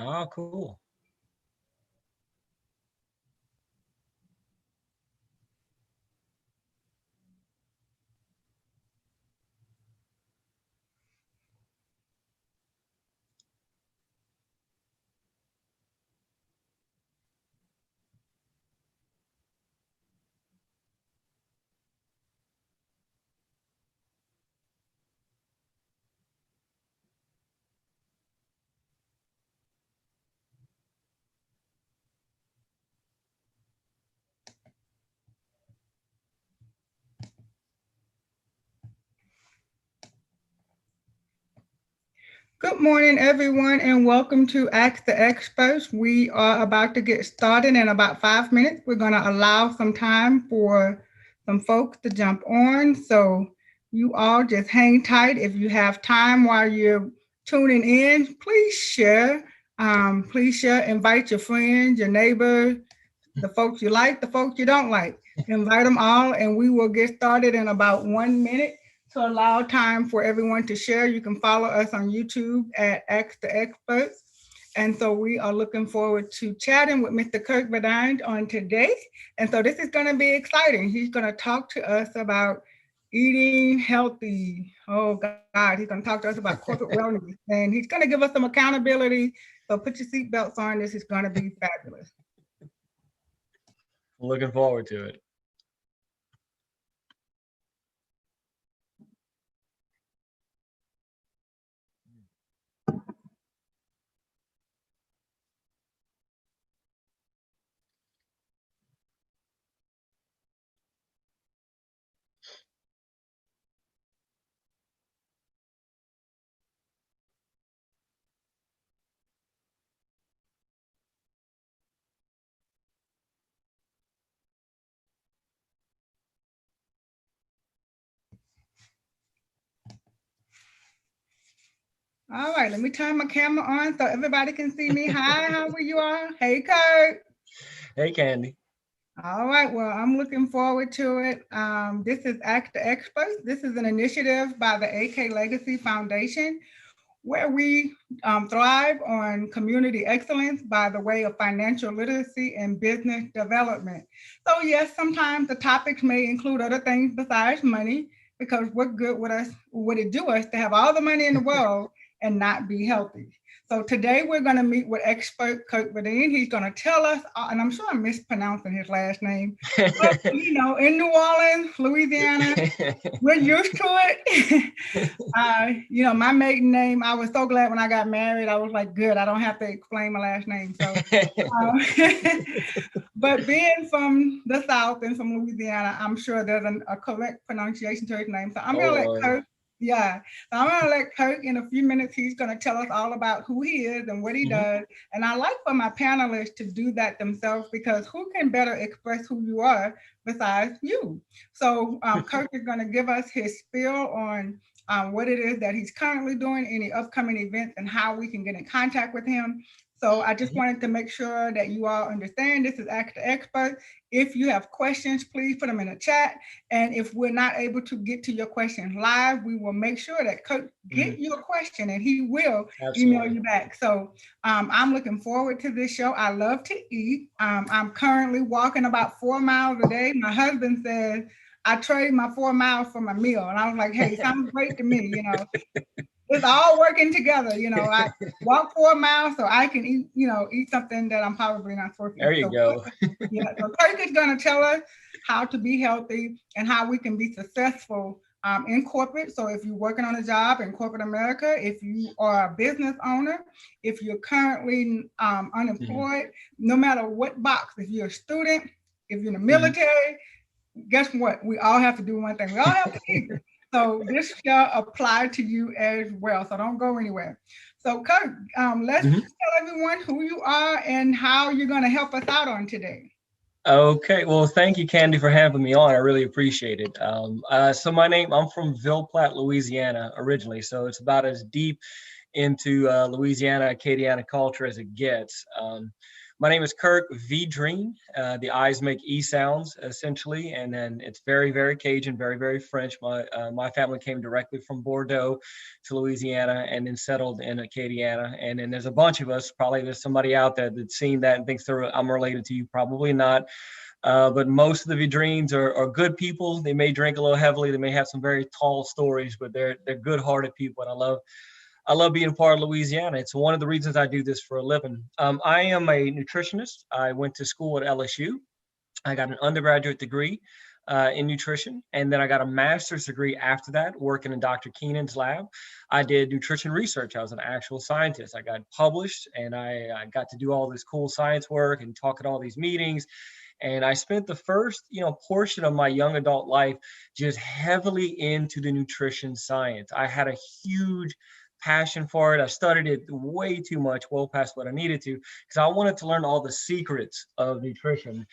Oh, cool. Good morning, everyone, and welcome to Ask the Experts. We are about to get started in about 5 minutes. We're going to allow some time for some folks to jump on. So you all just hang tight. If you have time while you're tuning in, please share. Please share. Invite your friends, your neighbors, the folks you like, the folks you don't like. Invite them all, and we will get started in about 1 minute to allow time for everyone to share. You can follow us on YouTube at Ask the Experts. And so we are looking forward to chatting with Mr. Kirk Vidrine on today. And so this is going to be exciting. He's going to talk to us about eating healthy. Oh God, he's going to talk to us about corporate wellness. And he's going to give us some accountability. So put your seatbelts on. This is going to be fabulous. Looking forward to it. All right, let me turn my camera on so everybody can see me. Hi, how are you all? Hey, Kurt. Hey, Candy. All right, well, I'm looking forward to it. This is Act the Experts. This is an initiative by the AK Legacy Foundation where we thrive on community excellence by the way of financial literacy and business development. So yes, sometimes the topics may include other things besides money, because what good would it do us to have all the money in the world and not be healthy? So today we're going to meet with expert Kirk Vidrine. He's going to tell us, and I'm sure I'm mispronouncing his last name, but in New Orleans, Louisiana, we're used to it. My maiden name, I was so glad when I got married. I was like, good, I don't have to explain my last name. So, but being from the South and from Louisiana, I'm sure there's a correct pronunciation to his name. So I'm going to let Kirk. Yeah, so I'm going to let Kirk in a few minutes. He's going to tell us all about who he is and what he does. And I like for my panelists to do that themselves, because who can better express who you are besides you? So Kirk is going to give us his spiel on what it is that he's currently doing, any upcoming events, and how we can get in contact with him. So I just wanted to make sure that you all understand this is Ask the Expert. If you have questions, please put them in the chat. And if we're not able to get to your question live, we will make sure that Kirk get your question and he will email you back. So I'm looking forward to this show. I love to eat. I'm currently walking about 4 miles a day. My husband says, I trade my 4 miles for my meal. And I was like, hey, sounds great to me, It's all working together, I walk 4 miles so I can eat something that I'm probably not supposed to eat. There you go. So Kirk is going to tell us how to be healthy and how we can be successful in corporate. So if you're working on a job in corporate America, if you are a business owner, if you're currently unemployed, no matter what box, if you're a student, if you're in the military, guess what? We all have to do one thing. We all have to eat. So this shall apply to you as well. So don't go anywhere. So Kirk, let's tell everyone who you are and how you're going to help us out on today. Okay, well, thank you, Candy, for having me on. I really appreciate it. So I'm from Ville Platte, Louisiana, originally. So it's about as deep into Louisiana, Acadiana culture as it gets. My name is Kirk Vidrine. The I's make E sounds essentially, and then it's very, very Cajun, very, very French. My family came directly from Bordeaux to Louisiana and then settled in Acadiana. And then there's a bunch of us. Probably there's somebody out there that's seen that and thinks I'm related to you. Probably not. But most of the Vidrines are good people. They may drink a little heavily. They may have some very tall stories, but they're good-hearted people, and I love being part of Louisiana. It's one of the reasons I do this for a living. I am a nutritionist. I went to school at LSU. I got an undergraduate degree in nutrition, and then I got a master's degree after that, working in Dr. Keenan's lab. I did nutrition research. I was an actual scientist. I got published, and I got to do all this cool science work and talk at all these meetings. And I spent the first, portion of my young adult life just heavily into the nutrition science. I had a huge passion for it. I studied it way too much, well past what I needed to, because I wanted to learn all the secrets of nutrition.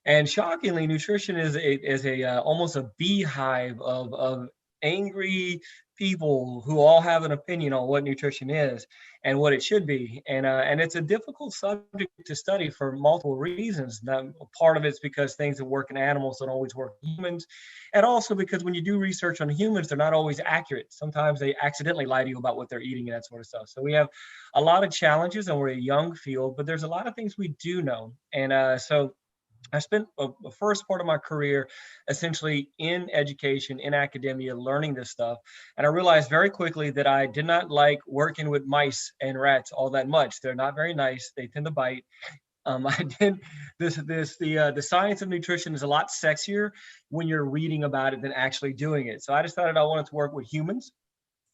And shockingly, nutrition is a almost a beehive of angry people who all have an opinion on what nutrition is and what it should be. And it's a difficult subject to study for multiple reasons. Now, part of it's because things that work in animals don't always work in humans. And also because when you do research on humans, they're not always accurate. Sometimes they accidentally lie to you about what they're eating and that sort of stuff. So we have a lot of challenges, and we're a young field, but there's a lot of things we do know. And so I spent the first part of my career essentially in education, in academia, learning this stuff. And I realized very quickly that I did not like working with mice and rats all that much. They're not very nice. They tend to bite. I did the science of nutrition is a lot sexier when you're reading about it than actually doing it. So I decided I wanted to work with humans.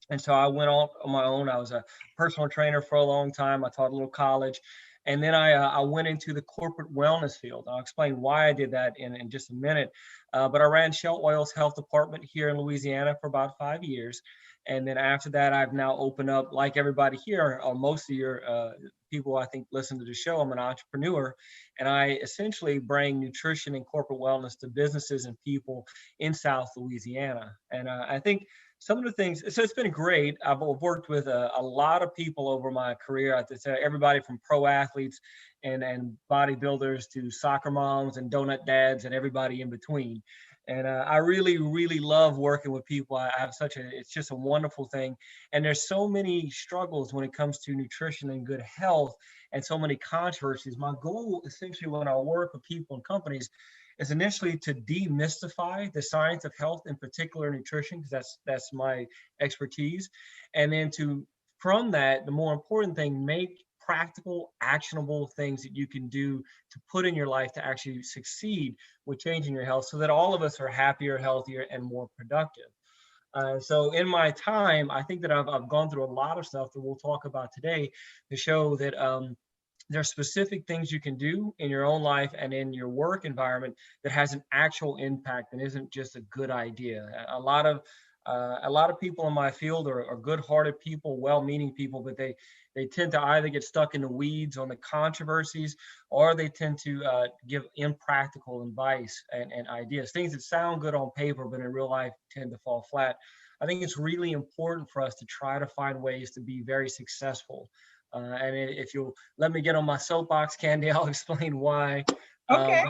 And so I went off on my own. I was a personal trainer for a long time. I taught a little college. And then I went into the corporate wellness field. I'll explain why I did that in just a minute. But I ran Shell Oil's health department here in Louisiana for about 5 years. And then after that, I've now opened up, like everybody here, or most of your people I think listen to the show. I'm an entrepreneur, and I essentially bring nutrition and corporate wellness to businesses and people in South Louisiana. And I think some of the things, so it's been great. I've worked with a lot of people over my career. I have to say, everybody from pro athletes and bodybuilders to soccer moms and donut dads and everybody in between. And I really, really love working with people. I have it's just a wonderful thing. And there's so many struggles when it comes to nutrition and good health, and so many controversies. My goal essentially when I work with people and companies is initially to demystify the science of health, in particular nutrition, because that's my expertise. And then from that, the more important thing, make practical, actionable things that you can do to put in your life to actually succeed with changing your health so that all of us are happier, healthier, and more productive. So in my time, I think that I've gone through a lot of stuff that we'll talk about today to show that there are specific things you can do in your own life and in your work environment that has an actual impact and isn't just a good idea. A lot of people in my field are good-hearted people, well-meaning people, but they tend to either get stuck in the weeds on the controversies, or they tend to give impractical advice and ideas, things that sound good on paper, but in real life tend to fall flat. I think it's really important for us to try to find ways to be very successful. And if you'll let me get on my soapbox, Candy, I'll explain why. Okay.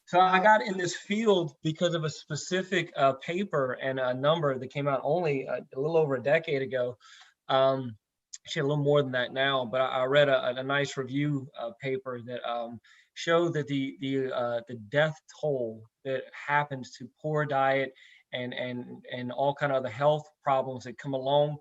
So I got in this field because of a specific paper and a number that came out only a little over a decade ago. Actually, a little more than that now, but I read a nice review paper that showed that the death toll that happens to poor diet and all kind of the health problems that come along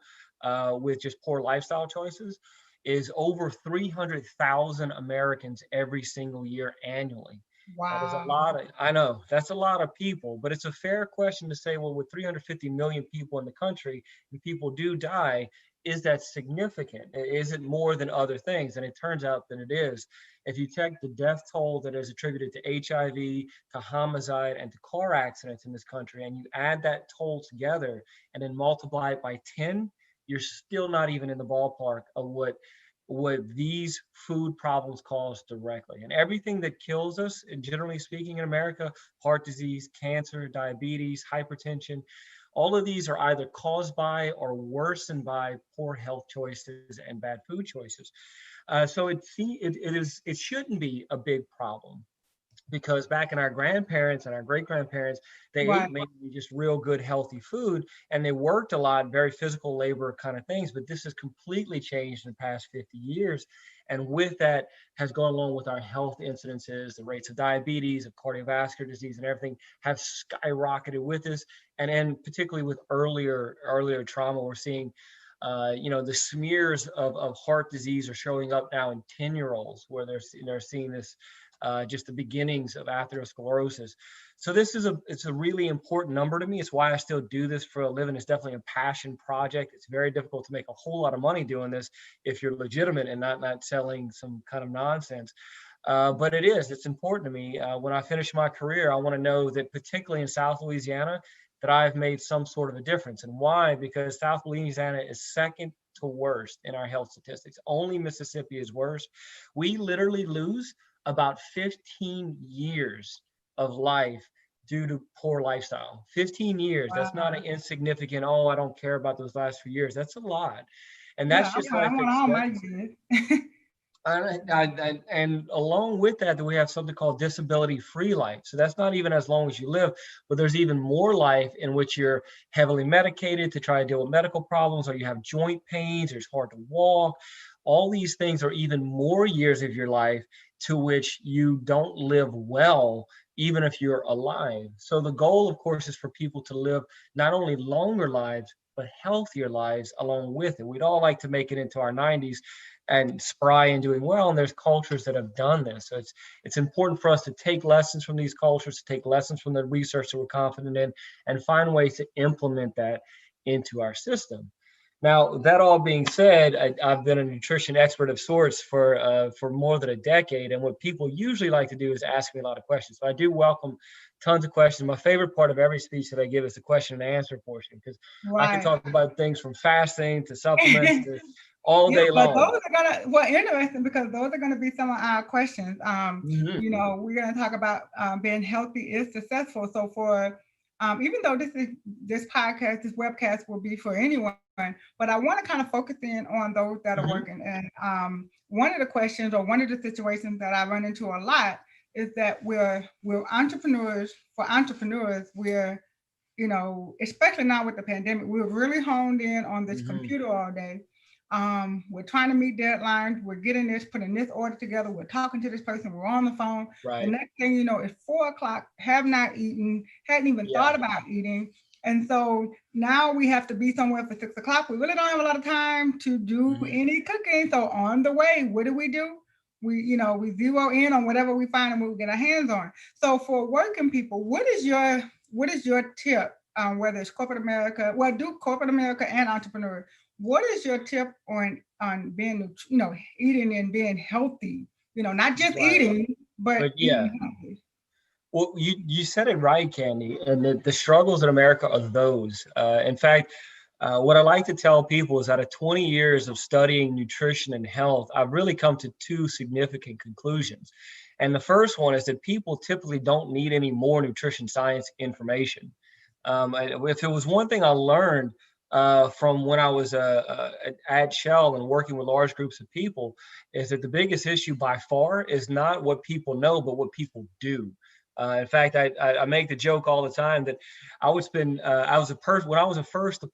with just poor lifestyle choices is over 300,000 Americans every single year annually. Wow. That is a lot of, I know, that's a lot of people, but it's a fair question to say, well, with 350 million people in the country, and people do die, is that significant? Is it more than other things? And it turns out that it is. If you check the death toll that is attributed to HIV, to homicide, and to car accidents in this country, and you add that toll together and then multiply it by 10, you're still not even in the ballpark of what these food problems cause directly. And everything that kills us, generally speaking in America, heart disease, cancer, diabetes, hypertension, All of these are either caused by or worsened by poor health choices and bad food choices. So it shouldn't be a big problem, because back in our grandparents and our great grandparents, they Right. ate mainly just real good, healthy food, and they worked a lot, very physical labor kind of things. But this has completely changed in the past 50 years. And with that has gone along with our health incidences, the rates of diabetes, of cardiovascular disease, and everything have skyrocketed with this. And particularly with earlier trauma, we're seeing the smears of heart disease are showing up now in 10-year-olds, where they're seeing this, just the beginnings of atherosclerosis. So it's a really important number to me. It's why I still do this for a living. It's definitely a passion project. It's very difficult to make a whole lot of money doing this if you're legitimate and not selling some kind of nonsense. But it's important to me. When I finish my career, I want to know that, particularly in South Louisiana, that I've made some sort of a difference. And why? Because South Louisiana is second to worst in our health statistics. Only Mississippi is worse. We literally lose about 15 years of life due to poor lifestyle. 15 years. That's not an insignificant, oh, I don't care about those last few years. That's a lot. And that's just life expectancy. And along with that, we have something called disability-free life. So that's not even as long as you live, but there's even more life in which you're heavily medicated to try to deal with medical problems, or you have joint pains, or it's hard to walk. All these things are even more years of your life to which you don't live well, even if you're alive. So the goal, of course, is for people to live not only longer lives, but healthier lives along with it. We'd all like to make it into our 90s and spry and doing well. And there's cultures that have done this. So it's important for us to take lessons from these cultures, to take lessons from the research that we're confident in, and find ways to implement that into our system. Now, that all being said, I've been a nutrition expert of sorts for more than a decade. And what people usually like to do is ask me a lot of questions. So I do welcome tons of questions. My favorite part of every speech that I give is the question and answer portion, because I can talk about things from fasting to supplements to all day long. Those are interesting, because those are gonna be some of our questions. We're gonna talk about being healthy is successful. So for even though this webcast will be for anyone, but I want to kind of focus in on those that are working. And one of the questions, or one of the situations that I run into a lot, is that we're entrepreneurs. For entrepreneurs, we're, especially now with the pandemic, we're really honed in on this computer all day. We're trying to meet deadlines. We're getting this, putting this order together. We're talking to this person. We're on the phone. Right. The next thing you know, it's 4:00. Have not eaten. Hadn't even thought about eating. And so now we have to be somewhere for 6:00. We really don't have a lot of time to do any cooking. So on the way, what do? We zero in on whatever we find and we get our hands on. So for working people, what is your tip? Whether it's corporate America, do corporate America and entrepreneur. What is your tip on being, eating and being healthy? Not just eating, but eating healthy. Well, you said it right, Candy. And the struggles in America are those. In fact, what I like to tell people is, out of 20 years of studying nutrition and health, I've really come to two significant conclusions. And the first one is that people typically don't need any more nutrition science information. If it was one thing I learned from when I was at Shell and working with large groups of people, is that the biggest issue by far is not what people know, but what people do. In fact, I make the joke all the time that I would spend, when I was a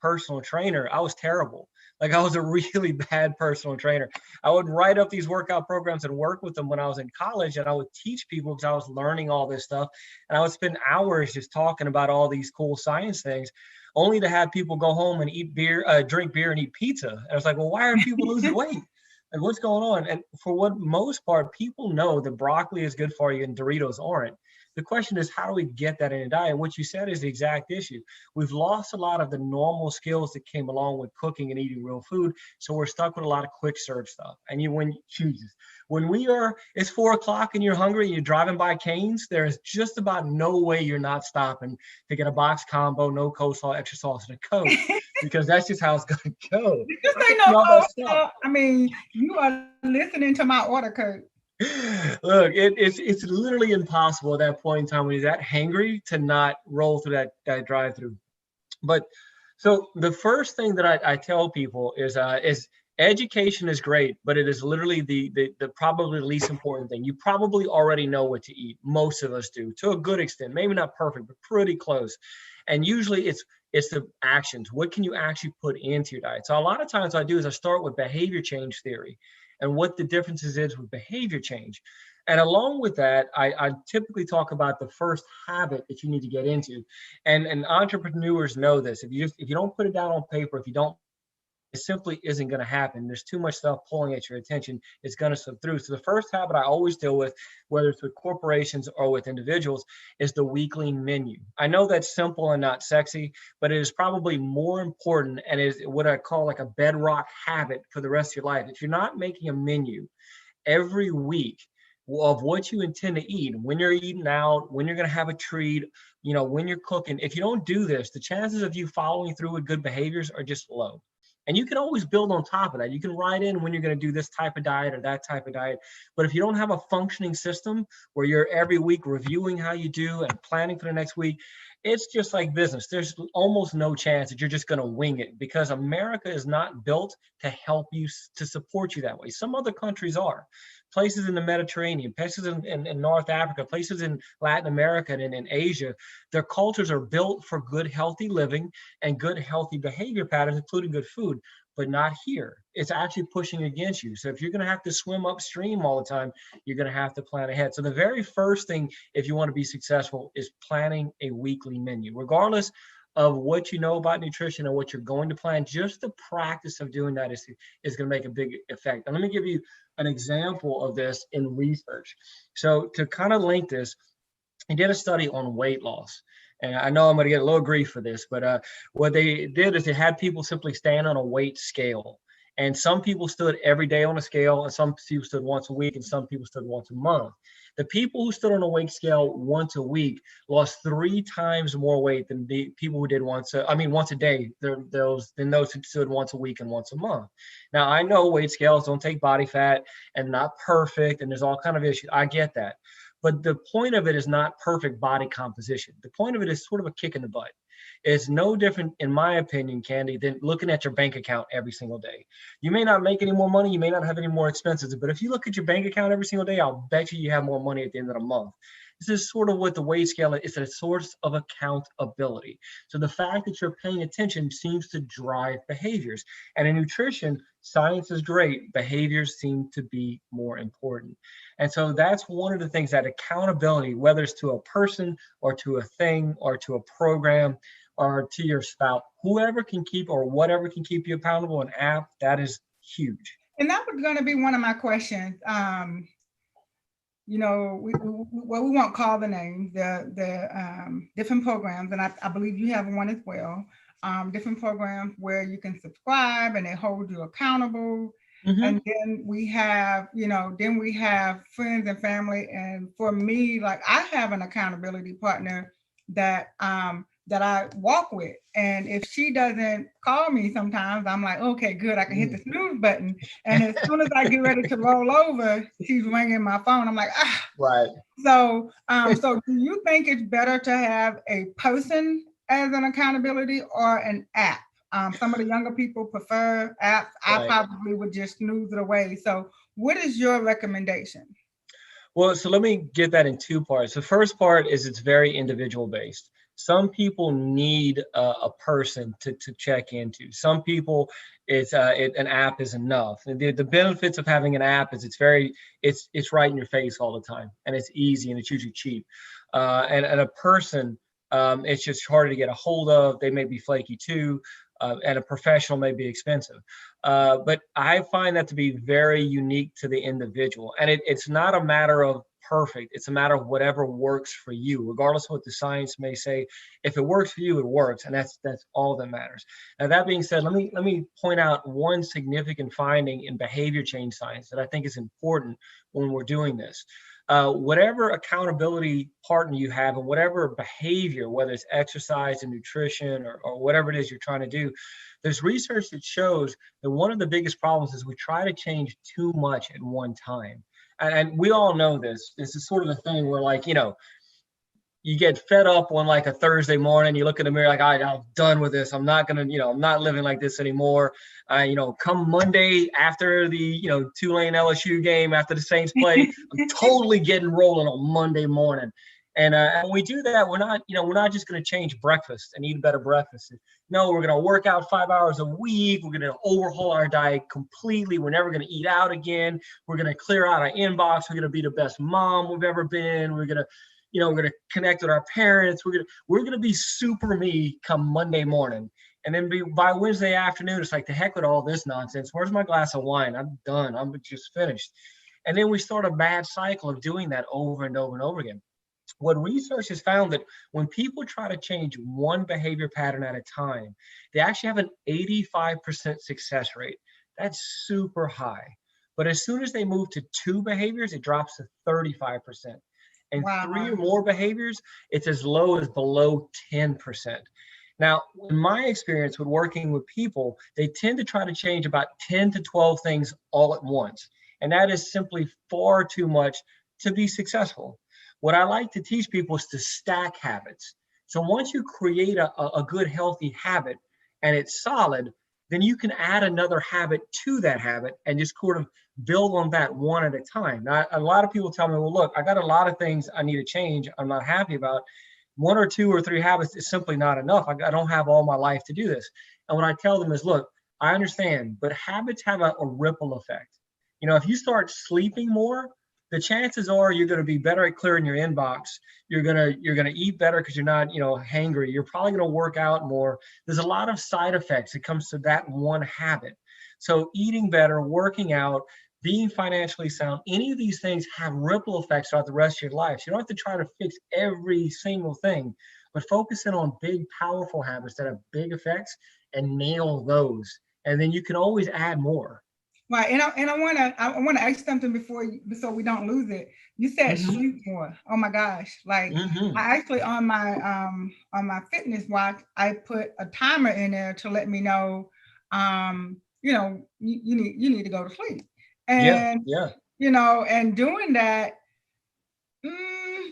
personal trainer, I was terrible. Like, I was a really bad personal trainer. I would write up these workout programs and work with them when I was in college, and I would teach people because I was learning all this stuff. And I would spend hours just talking about all these cool science things, only to have people go home and drink beer and eat pizza. And I was like, well, why are people losing weight? Like, what's going on? And for what most part, people know that broccoli is good for you and Doritos aren't. The question is, how do we get that in a diet? And what you said is the exact issue. We've lost a lot of the normal skills that came along with cooking and eating real food. So we're stuck with a lot of quick serve stuff. And it's 4:00 and you're hungry and you're driving by Cane's, there's just about no way you're not stopping to get a box combo, no coleslaw, extra sauce, and a Coke, because that's just how it's going to go. I mean, you are listening to my order, Kirk. Look, it's literally impossible at that point in time when you're that hangry to not roll through that drive-through. But so the first thing that I tell people is education is great, but it is literally the probably least important thing. You probably already know what to eat. Most of us do, to a good extent, maybe not perfect, but pretty close. And usually it's the actions. What can you actually put into your diet? So a lot of times I do is I start with behavior change theory and what the differences is with behavior change. And along with that, I typically talk about the first habit that you need to get into. And entrepreneurs know this. If you don't put it down on paper, if you don't, it simply isn't going to happen. There's too much stuff pulling at your attention. It's going to slip through. So the first habit I always deal with, whether it's with corporations or with individuals, is the weekly menu. I know that's simple and not sexy, but it is probably more important and is what I call like a bedrock habit for the rest of your life. If you're not making a menu every week of what you intend to eat, when you're eating out, when you're going to have a treat, when you're cooking, if you don't do this, the chances of you following through with good behaviors are just low. And you can always build on top of that. You can write in when you're going to do this type of diet or that type of diet. But if you don't have a functioning system where you're every week reviewing how you do and planning for the next week, it's just like business. There's almost no chance that you're just going to wing it, because America is not built to help you, to support you that way. Some other countries are. Places in the Mediterranean, places in North Africa, places in Latin America and in Asia, their cultures are built for good, healthy living and good, healthy behavior patterns, including good food, but not here. It's actually pushing against you. So if you're going to have to swim upstream all the time, you're going to have to plan ahead. So the very first thing, if you want to be successful, is planning a weekly menu, regardless of what you know about nutrition and what you're going to plan. Just the practice of doing that is going to make a big effect. And let me give you an example of this in research. So to kind of link this, he did a study on weight loss. And I know I'm going to get a little grief for this, but what they did is they had people simply stand on a weight scale. And some people stood every day on a scale, and some people stood once a week, and some people stood once a month. The people who stood on a weight scale once a week lost 3 times more weight than the people who did once a day, than those who stood once a week and once a month. Now, I know weight scales don't take body fat and not perfect, and there's all kind of issues. I get that. But the point of it is not perfect body composition. The point of it is sort of a kick in the butt. It's no different, in my opinion, Candy, than looking at your bank account every single day. You may not make any more money, you may not have any more expenses, but if you look at your bank account every single day, I'll bet you have more money at the end of the month. This is sort of what the weight scale is. It's a source of accountability. So the fact that you're paying attention seems to drive behaviors. And in nutrition, science is great. Behaviors seem to be more important. And so that's one of the things, that accountability, whether it's to a person or to a thing or to a program or to your spouse, whoever can keep or whatever can keep you accountable, an app, that is huge. And that was going to be one of my questions. We won't call the names, the different programs, and I believe you have one as well. Different programs where you can subscribe and they hold you accountable. Mm-hmm. And then we have friends and family. And for me, like, I have an accountability partner that I walk with. And if she doesn't call me sometimes, I'm like, okay, good, I can hit the snooze button. And as soon as I get ready to roll over, she's ringing my phone. I'm like, ah. Right. So do you think it's better to have a person as an accountability or an app? Some of the younger people prefer apps. Right. I probably would just snooze it away. So what is your recommendation? Well, so let me get that in 2 parts. The first part is it's very individual based. Some people need a person to check into. Some people, an app is enough. And the benefits of having an app is it's right in your face all the time, and it's easy, and it's usually cheap. And a person, it's just harder to get a hold of. They may be flaky too. And a professional may be expensive. But I find that to be very unique to the individual. And it's not a matter of perfect. It's a matter of whatever works for you, regardless of what the science may say. If it works for you, it works. And that's all that matters. Now, that being said, let me point out one significant finding in behavior change science that I think is important when we're doing this. Whatever accountability partner you have and whatever behavior, whether it's exercise and nutrition or whatever it is you're trying to do, there's research that shows that one of the biggest problems is we try to change too much at one time. And we all know this. This is sort of the thing where, like, you get fed up on like a Thursday morning. You look in the mirror like, all right, I'm done with this. I'm not gonna, I'm not living like this anymore. Come Monday after the, Tulane LSU game, after the Saints play, I'm totally getting rolling on Monday morning. And when we do that, we're not just going to change breakfast and eat a better breakfast. No, we're going to work out 5 hours a week. We're going to overhaul our diet completely. We're never going to eat out again. We're going to clear out our inbox. We're going to be the best mom we've ever been. We're going to, we're going to connect with our parents. We're going to be super me come Monday morning. And then by Wednesday afternoon, it's like, the heck with all this nonsense. Where's my glass of wine? I'm done. I'm just finished. And then we start a bad cycle of doing that over and over and over again. What research has found that when people try to change one behavior pattern at a time, they actually have an 85% success rate. That's super high. But as soon as they move to 2 behaviors, it drops to 35%. And wow. 3 or more behaviors, it's as low as below 10%. Now, in my experience with working with people, they tend to try to change about 10 to 12 things all at once. And that is simply far too much to be successful. What I like to teach people is to stack habits. So once you create a good, healthy habit and it's solid, then you can add another habit to that habit and just sort of build on that one at a time. Now, a lot of people tell me, well, look, I got a lot of things I need to change. I'm not happy about. 1 or 2 or 3 habits is simply not enough. I don't have all my life to do this. And what I tell them is, look, I understand, but habits have a ripple effect. If you start sleeping more, the chances are you're going to be better at clearing your inbox. You're going to eat better because you're not, hangry. You're probably going to work out more. There's a lot of side effects that comes to that one habit. So eating better, working out, being financially sound, any of these things have ripple effects throughout the rest of your life. So you don't have to try to fix every single thing, but focus in on big, powerful habits that have big effects and nail those. And then you can always add more. Right, and I want to ask something so we don't lose it. You said sleep more. Oh my gosh! Like I actually on my fitness watch, I put a timer in there to let me know, you need to go to sleep. And and doing that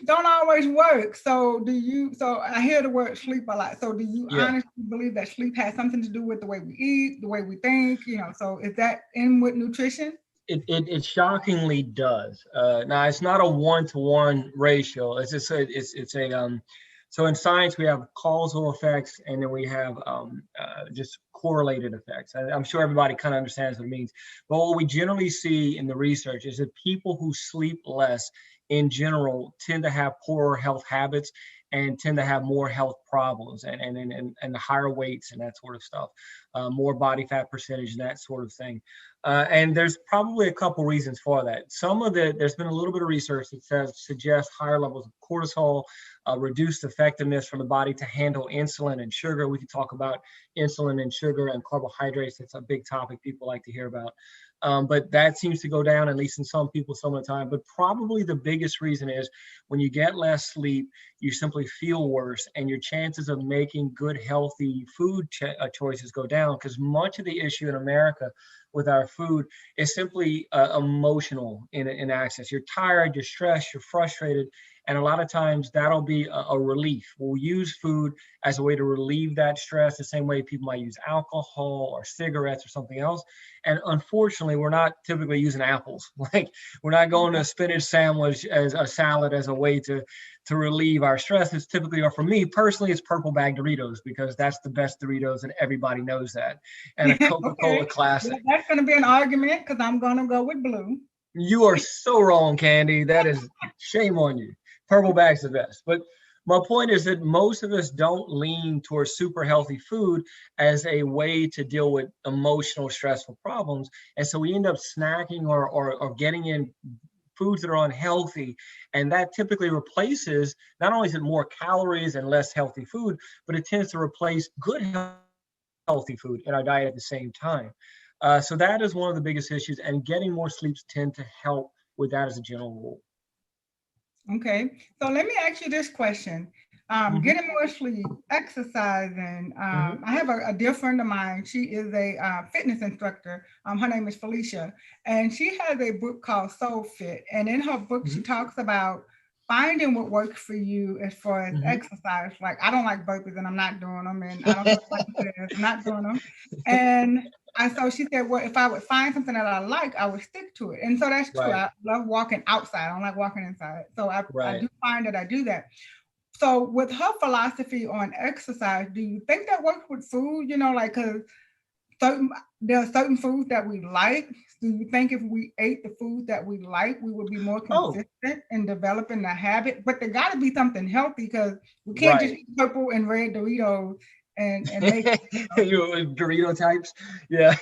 don't always work. So I hear the word sleep a lot. So do you honestly believe that sleep has something to do with the way we eat, the way we think? So is that in with nutrition? It shockingly does. Now it's not a 1-to-1 ratio. It's just so in science we have causal effects and then we have just correlated effects. I'm sure everybody kind of understands what it means. But what we generally see in the research is that people who sleep less in general tend to have poorer health habits and tend to have more health problems and higher weights and that sort of stuff, more body fat percentage and that sort of thing. And there's probably a couple reasons for that. There's been a little bit of research that suggests higher levels of cortisol, reduced effectiveness for the body to handle insulin and sugar. We could talk about insulin and sugar and carbohydrates. It's a big topic people like to hear about. But that seems to go down, at least in some people, some of the time. But probably the biggest reason is when you get less sleep, you simply feel worse, and your chances of making good, healthy food choices go down, because much of the issue in America with our food is simply emotional in access. You're tired, you're stressed, you're frustrated, and a lot of times that'll be a relief. We'll use food as a way to relieve that stress, the same way people might use alcohol or cigarettes or something else. And unfortunately, we're not typically using apples. Like, we're not going to a spinach sandwich as a salad as a way to relieve our stress. It's typically, or for me personally, it's purple bag Doritos, because that's the best Doritos and everybody knows that. And a Coca-Cola Classic. Well, that's going to be an argument because I'm going to go with blue. You are so wrong, Candy. That is shame on you. Purple bag's the best. But my point is that most of us don't lean towards super healthy food as a way to deal with emotional, stressful problems. And so we end up snacking or getting in foods that are unhealthy. And that typically replaces, not only is it more calories and less healthy food, but it tends to replace good healthy food in our diet at the same time. So that is one of the biggest issues, and getting more sleeps tend to help with that as a general rule. Okay, so let me ask you this question. Getting more sleep, exercising. I have a dear friend of mine. She is a fitness instructor. Her name is Felicia, and she has a book called Soul Fit. And in her book, she talks about finding what works for you as far as exercise. Like, I don't like burpees and I'm not doing them. And I don't know what says, I'm not doing them. And so she said, well, if I would find something that I like, I would stick to it. And so that's true. Right. I love walking outside. I don't like walking inside. So I Right. do find that I do that. So with her philosophy on exercise, do you think that works with food? You know, like, because there are certain foods that we like. Do you think if we ate the food that we like, we would be more consistent in developing the habit? But there got to be something healthy, because we can't just eat purple and red Doritos and make Dorito types. Yeah.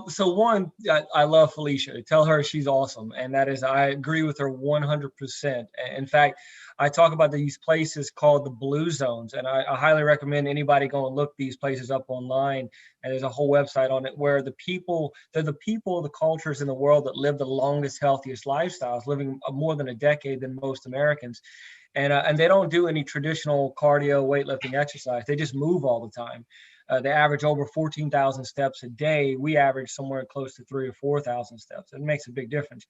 So one, I love Felicia. Tell her she's awesome. And that is, I agree with her 100%. In fact, I talk about these places called the blue zones, and I highly recommend anybody go and look these places up online. And there's a whole website on it where they're the cultures in the world that live the longest, healthiest lifestyles, living more than a decade than most Americans. And they don't do any traditional cardio, weightlifting exercise. They just move all the time. They average over 14,000 steps a day. We average somewhere close to 3,000 or 4,000 steps. It makes a big difference.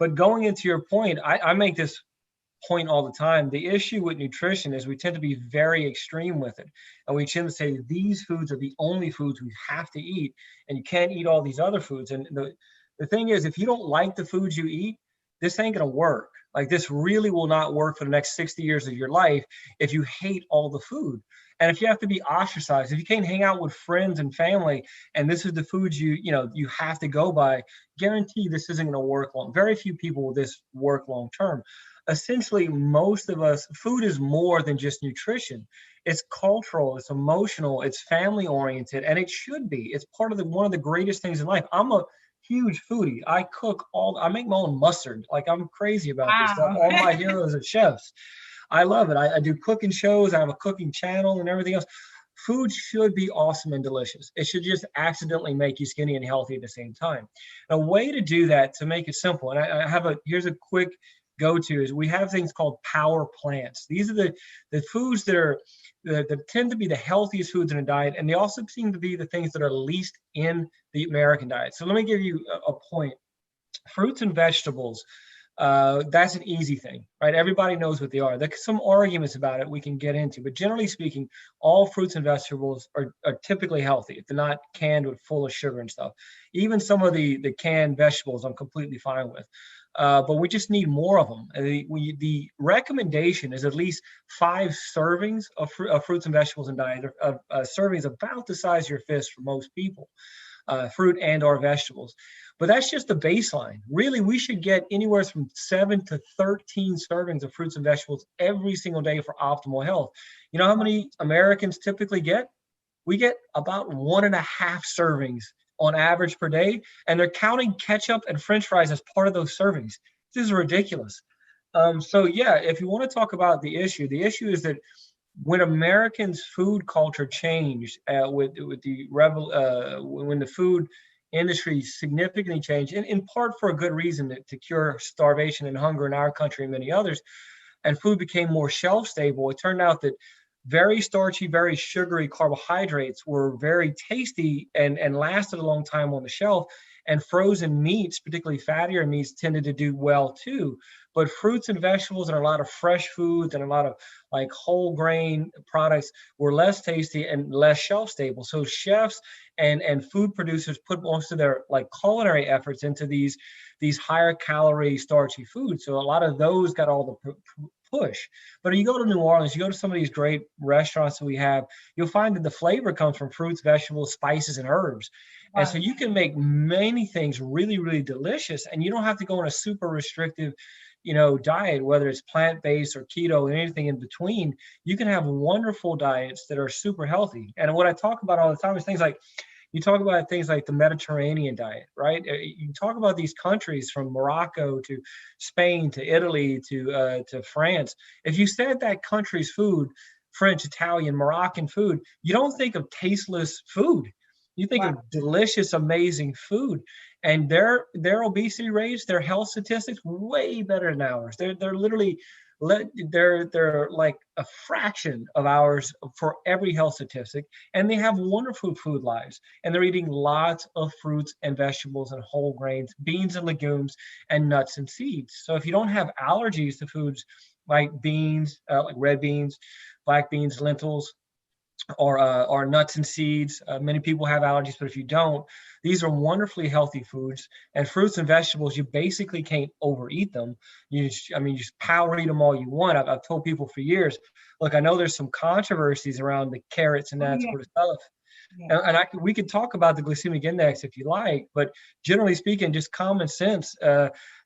But going into your point, I make this point all the time. The issue with nutrition is we tend to be very extreme with it. And we tend to say these foods are the only foods we have to eat, and you can't eat all these other foods. And the thing is, if you don't like the foods you eat, this ain't going to work. Like, this really will not work for the next 60 years of your life if you hate all the food. And if you have to be ostracized, if you can't hang out with friends and family, and this is the foods you have to go by, guarantee this isn't going to work long. Very few people will this work long term. Essentially, most of us, food is more than just nutrition. It's cultural, it's emotional, it's family oriented, and it should be. It's part of one of the greatest things in life. I'm a huge foodie. I make my own mustard. Like, I'm crazy about this stuff. All my heroes are chefs. I love it. I do cooking shows. I have a cooking channel and everything else. Food should be awesome and delicious. It should just accidentally make you skinny and healthy at the same time. A way to do that, to make it simple, and here's a quick go-to, is we have things called power plants. These are the foods that tend to be the healthiest foods in a diet, and they also seem to be the things that are least in the American diet. So let me give you a point. Fruits and vegetables, that's an easy thing, right? Everybody knows what they are. There's some arguments about it we can get into, but generally speaking, all fruits and vegetables are typically healthy if they're not canned with full of sugar and stuff. Even some of the canned vegetables I'm completely fine with. But we just need more of them. The recommendation is at least 5 servings of fruits and vegetables in diet. Servings about the size of your fist for most people, fruit and or vegetables. But that's just the baseline. Really, we should get anywhere from 7 to 13 servings of fruits and vegetables every single day for optimal health. You know how many Americans typically get? We get about 1.5 servings on average per day, and they're counting ketchup and French fries as part of those servings. This is ridiculous. So yeah, if you want to talk about the issue is that when Americans' food culture changed when the food industry significantly changed, in part for a good reason, to cure starvation and hunger in our country and many others, and food became more shelf stable, it turned out that very starchy, very sugary carbohydrates were very tasty and lasted a long time on the shelf. And frozen meats, particularly fattier meats, tended to do well too. But fruits and vegetables and a lot of fresh foods and a lot of like whole grain products were less tasty and less shelf stable. So chefs and food producers put most of their like culinary efforts into these higher calorie starchy foods. So a lot of those got all the push. But if you go to New Orleans, you go to some of these great restaurants that we have, you'll find that the flavor comes from fruits, vegetables, spices, and herbs. Right. And so you can make many things really, really delicious, and you don't have to go on a super restrictive, diet, whether it's plant-based or keto and anything in between. You can have wonderful diets that are super healthy. And what I talk about all the time is things like, you talk about things like the Mediterranean diet, right? You talk about these countries from Morocco to Spain to Italy to France. If you said that country's food, French, Italian, Moroccan food, you don't think of tasteless food. You think of delicious, amazing food. And their obesity rates, their health statistics, way better than ours. They're literally They're like a fraction of ours for every health statistic, and they have wonderful food lives. And they're eating lots of fruits and vegetables and whole grains, beans and legumes, and nuts and seeds. So if you don't have allergies to foods like beans, like red beans, black beans, lentils, or nuts and seeds. Many people have allergies, but if you don't, these are wonderfully healthy foods. And fruits and vegetables, you basically can't overeat them. You just power eat them all you want. I've told people for years, look, I know there's some controversies around the carrots and that sort of stuff. Yeah. And we could talk about the glycemic index if you like, but generally speaking, just common sense.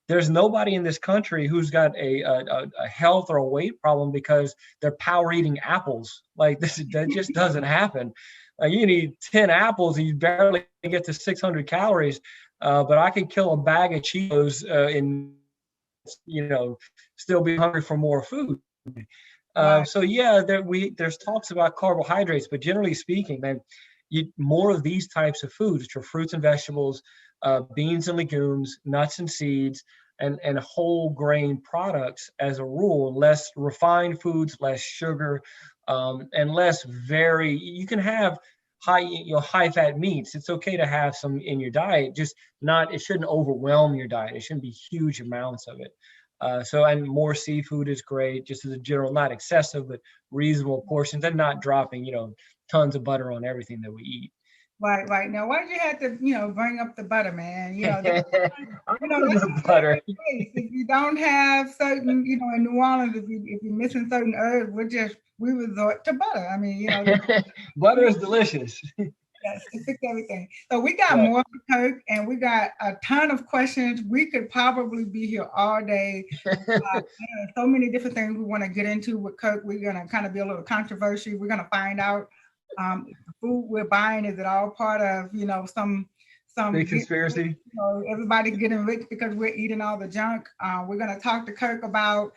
There's nobody in this country who's got a health or a weight problem because they're power eating apples. Like this, that just doesn't happen. You need 10 apples and you barely get to 600 calories. But I could kill a bag of Cheetos in, still be hungry for more food. Right. So yeah, there's talks about carbohydrates, but generally speaking, man, more of these types of foods, which are fruits and vegetables, beans and legumes, nuts and seeds, and whole grain products as a rule, less refined foods, less sugar, and less you can have high fat meats. It's okay to have some in your diet, just it shouldn't overwhelm your diet. It shouldn't be huge amounts of it. And more seafood is great, just as a general, not excessive, but reasonable portions, and not dropping, tons of butter on everything that we eat. Right. Now, why did you have to, bring up the butter, man? The butter. If you don't have certain, in New Orleans, if you're missing certain herbs, we resort to butter. I mean, butter is delicious. Yes, it fixed everything. So we got more for Kirk, and we got a ton of questions. We could probably be here all day. So many different things we want to get into with Kirk. We're going to kind of be a little controversial. We're going to find out if the food we're buying, is it all part of, some big conspiracy? Everybody's getting rich because we're eating all the junk. We're going to talk to Kirk about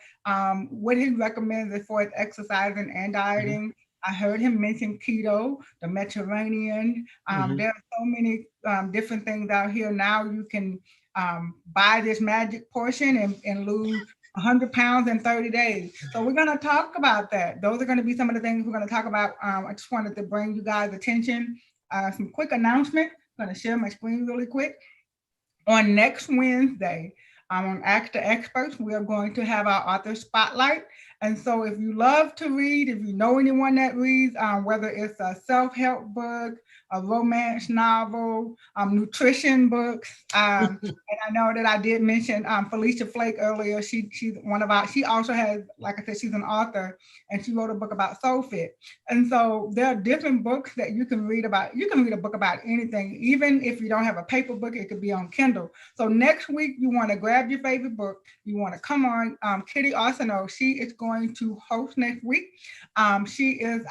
what he recommends as far as exercising and dieting. I heard him mention keto, the Mediterranean. There are so many different things out here. Now you can buy this magic portion and lose 100 pounds in 30 days. So we're going to talk about that. Those are going to be some of the things we're going to talk about. I just wanted to bring you guys attention. Some quick announcement. I'm going to share my screen really quick. On next Wednesday, on Ask the Experts, we are going to have our author spotlight. And so if you love to read, if you know anyone that reads, whether it's a self-help book, a romance novel, nutrition books, and I know that I did mention Felicia Flake earlier. She's she also has, like I said, she's an author, and she wrote a book about Soul Fit. And so there are different books that you can read about. You can read a book about anything, even if you don't have a paper book, it could be on Kindle. So next week, you want to grab your favorite book. You want to come on. Kitty Arsenault, she is going to host next week. She is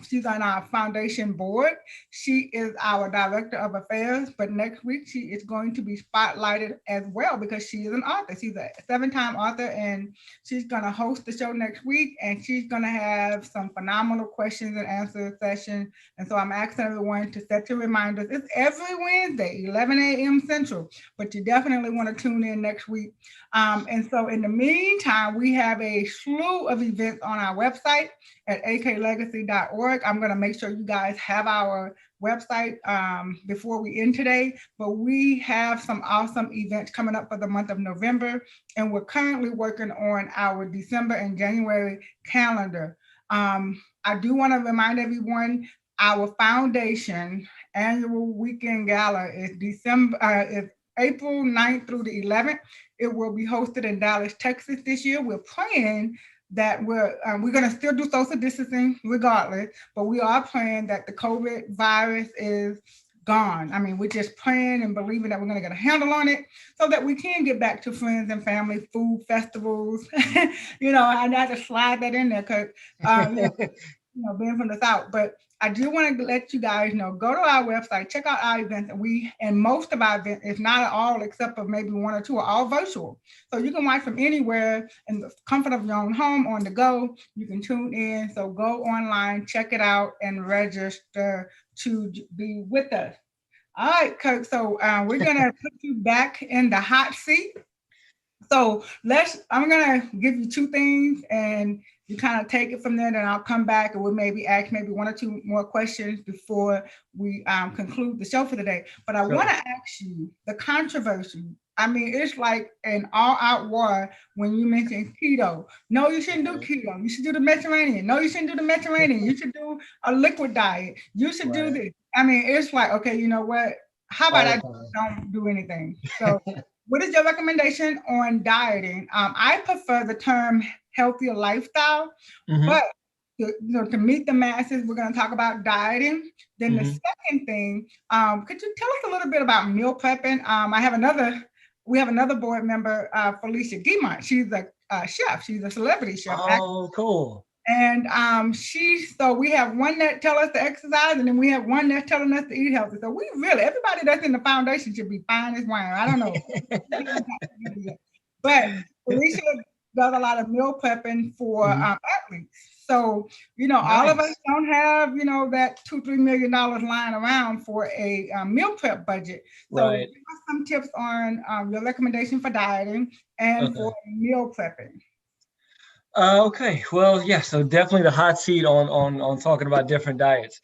she's on our foundation board. She is our director of affairs, but next week she is going to be spotlighted as well because she is an author. She's a 7-time author, and she's going to host the show next week, and she's going to have some phenomenal questions and answer session. And so I'm asking everyone to set your reminders. It's every Wednesday, 11 a.m. Central, but you definitely want to tune in next week. And so in the meantime, we have a slew of events on our website at aklegacy.org. I'm going to make sure you guys have our website before we end today, but we have some awesome events coming up for the month of November, and we're currently working on our December and January calendar. I do want to remind everyone, our foundation annual weekend gala is April 9th through the 11th. It will be hosted in Dallas, Texas this year. We're praying that we're going to still do social distancing regardless, but we are praying that the COVID virus is gone. I mean, we're just praying and believing that we're going to get a handle on it so that we can get back to friends and family, food festivals. I had to slide that in there because, being from the South. But I do want to let you guys know, go to our website, check out our events. And most of our events, if not all, except for maybe one or two, are all virtual. So you can watch from anywhere in the comfort of your own home, on the go. You can tune in. So go online, check it out, and register to be with us. All right, Kirk. So we're going to put you back in the hot seat. So I'm gonna give you two things and you kind of take it from there, then I'll come back and we'll maybe ask maybe one or two more questions before we conclude the show for the day. But I want to ask you the controversy. I mean, it's like an all-out war when you mention keto. No, you shouldn't do keto. You should do the Mediterranean. No, you shouldn't do the Mediterranean. You should do a liquid diet. You should do this. I mean, it's like, okay, you know what? How about I don't do anything? So what is your recommendation on dieting? I prefer the term healthier lifestyle, but to meet the masses, we're going to talk about dieting. Then the second thing, could you tell us a little bit about meal prepping? We have another board member, Felicia Guimont. She's a chef. She's a celebrity chef. Oh, cool. And so we have one that tell us to exercise, and then we have one that's telling us to eat healthy. So we really, everybody that's in the foundation should be fine as wine. I don't know. But Felicia does a lot of meal prepping for athletes. So, all of us don't have, that $2-3 million lying around for a meal prep budget. So give us some tips on your recommendation for dieting and for meal prepping. Okay, well, yeah, so definitely the hot seat on talking about different diets.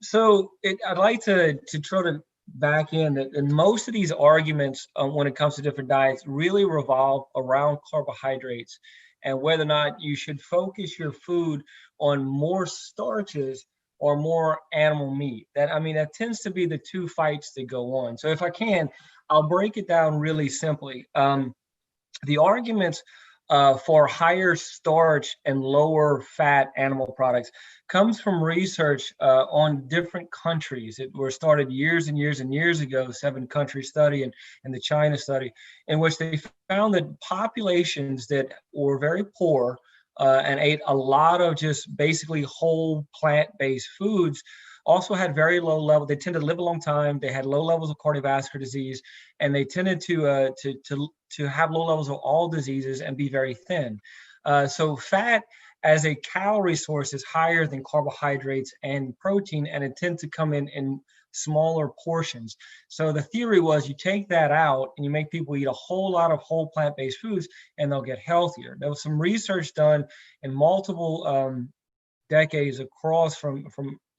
So I'd like to try to back in that most of these arguments when it comes to different diets really revolve around carbohydrates and whether or not you should focus your food on more starches or more animal meat. That tends to be the two fights that go on. So if I can, I'll break it down really simply. The arguments for higher starch and lower fat animal products comes from research on different countries. It was started years and years and years ago, 7-country study and the China study, in which they found that populations that were very poor and ate a lot of just basically whole plant-based foods also had very low level. They tended to live a long time. They had low levels of cardiovascular disease, and they tended to have low levels of all diseases and be very thin. So fat as a calorie source is higher than carbohydrates and protein, and it tends to come in smaller portions. So the theory was you take that out and you make people eat a whole lot of whole plant-based foods and they'll get healthier. There was some research done in multiple decades across from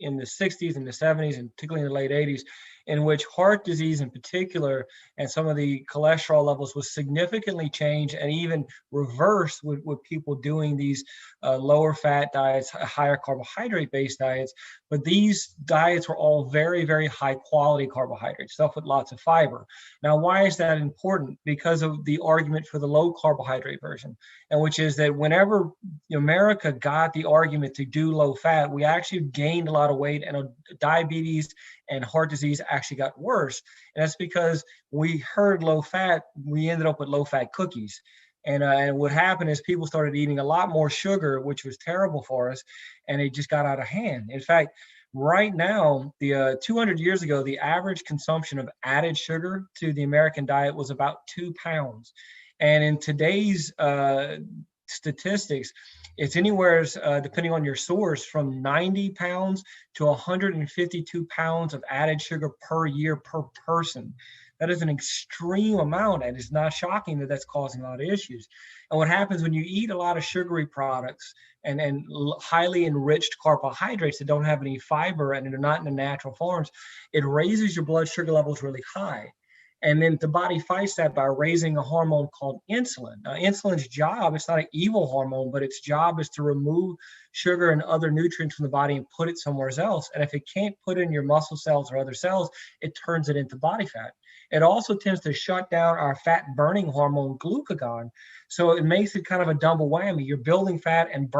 in the 60s and the 70s and particularly in the late 80s, in which heart disease in particular and some of the cholesterol levels was significantly changed and even reversed with people doing these lower fat diets, higher carbohydrate based diets. But these diets were all very, very high quality carbohydrates, stuff with lots of fiber. Now, why is that important? Because of the argument for the low carbohydrate version, and which is that whenever America got the argument to do low fat, we actually gained a lot of weight, and diabetes and heart disease actually got worse. And that's because we heard low fat, we ended up with low fat cookies. And what happened is people started eating a lot more sugar, which was terrible for us, and it just got out of hand. In fact, right now, 200 years ago, the average consumption of added sugar to the American diet was about 2 pounds. And in today's statistics, it's anywhere, depending on your source, from 90 pounds to 152 pounds of added sugar per year per person. That is an extreme amount, and it's not shocking that that's causing a lot of issues. And what happens when you eat a lot of sugary products and highly enriched carbohydrates that don't have any fiber and they're not in the natural forms, it raises your blood sugar levels really high. And then the body fights that by raising a hormone called insulin. Now, insulin's job, it's not an evil hormone, but its job is to remove sugar and other nutrients from the body and put it somewhere else. And if it can't put it in your muscle cells or other cells, it turns it into body fat. It also tends to shut down our fat burning hormone, glucagon. So it makes it kind of a double whammy. You're building fat and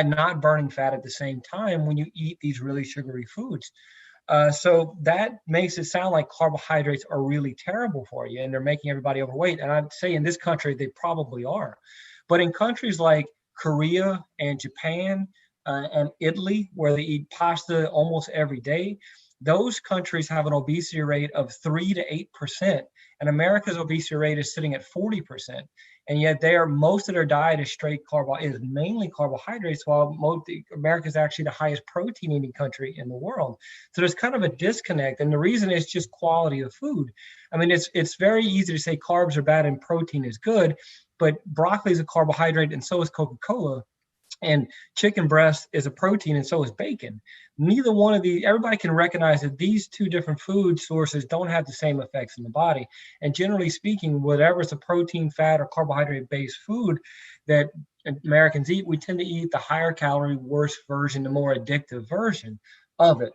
not burning fat at the same time when you eat these really sugary foods. So that makes it sound like carbohydrates are really terrible for you and they're making everybody overweight. And I'd say in this country, they probably are. But in countries like Korea and Japan and Italy, where they eat pasta almost every day, those countries have an obesity rate of 3 to 8%, and America's obesity rate is sitting at 40%. And yet most of their diet is is mainly carbohydrates, while America is actually the highest protein eating country in the world. So there's kind of a disconnect. And the reason is just quality of food. I mean, it's very easy to say carbs are bad and protein is good, but broccoli is a carbohydrate and so is Coca-Cola. And chicken breast is a protein and so is bacon. Neither one of these, everybody can recognize that these two different food sources don't have the same effects in the body. And generally speaking, whatever is a protein, fat, or carbohydrate-based food that Americans eat, we tend to eat the higher calorie, worse version, the more addictive version of it.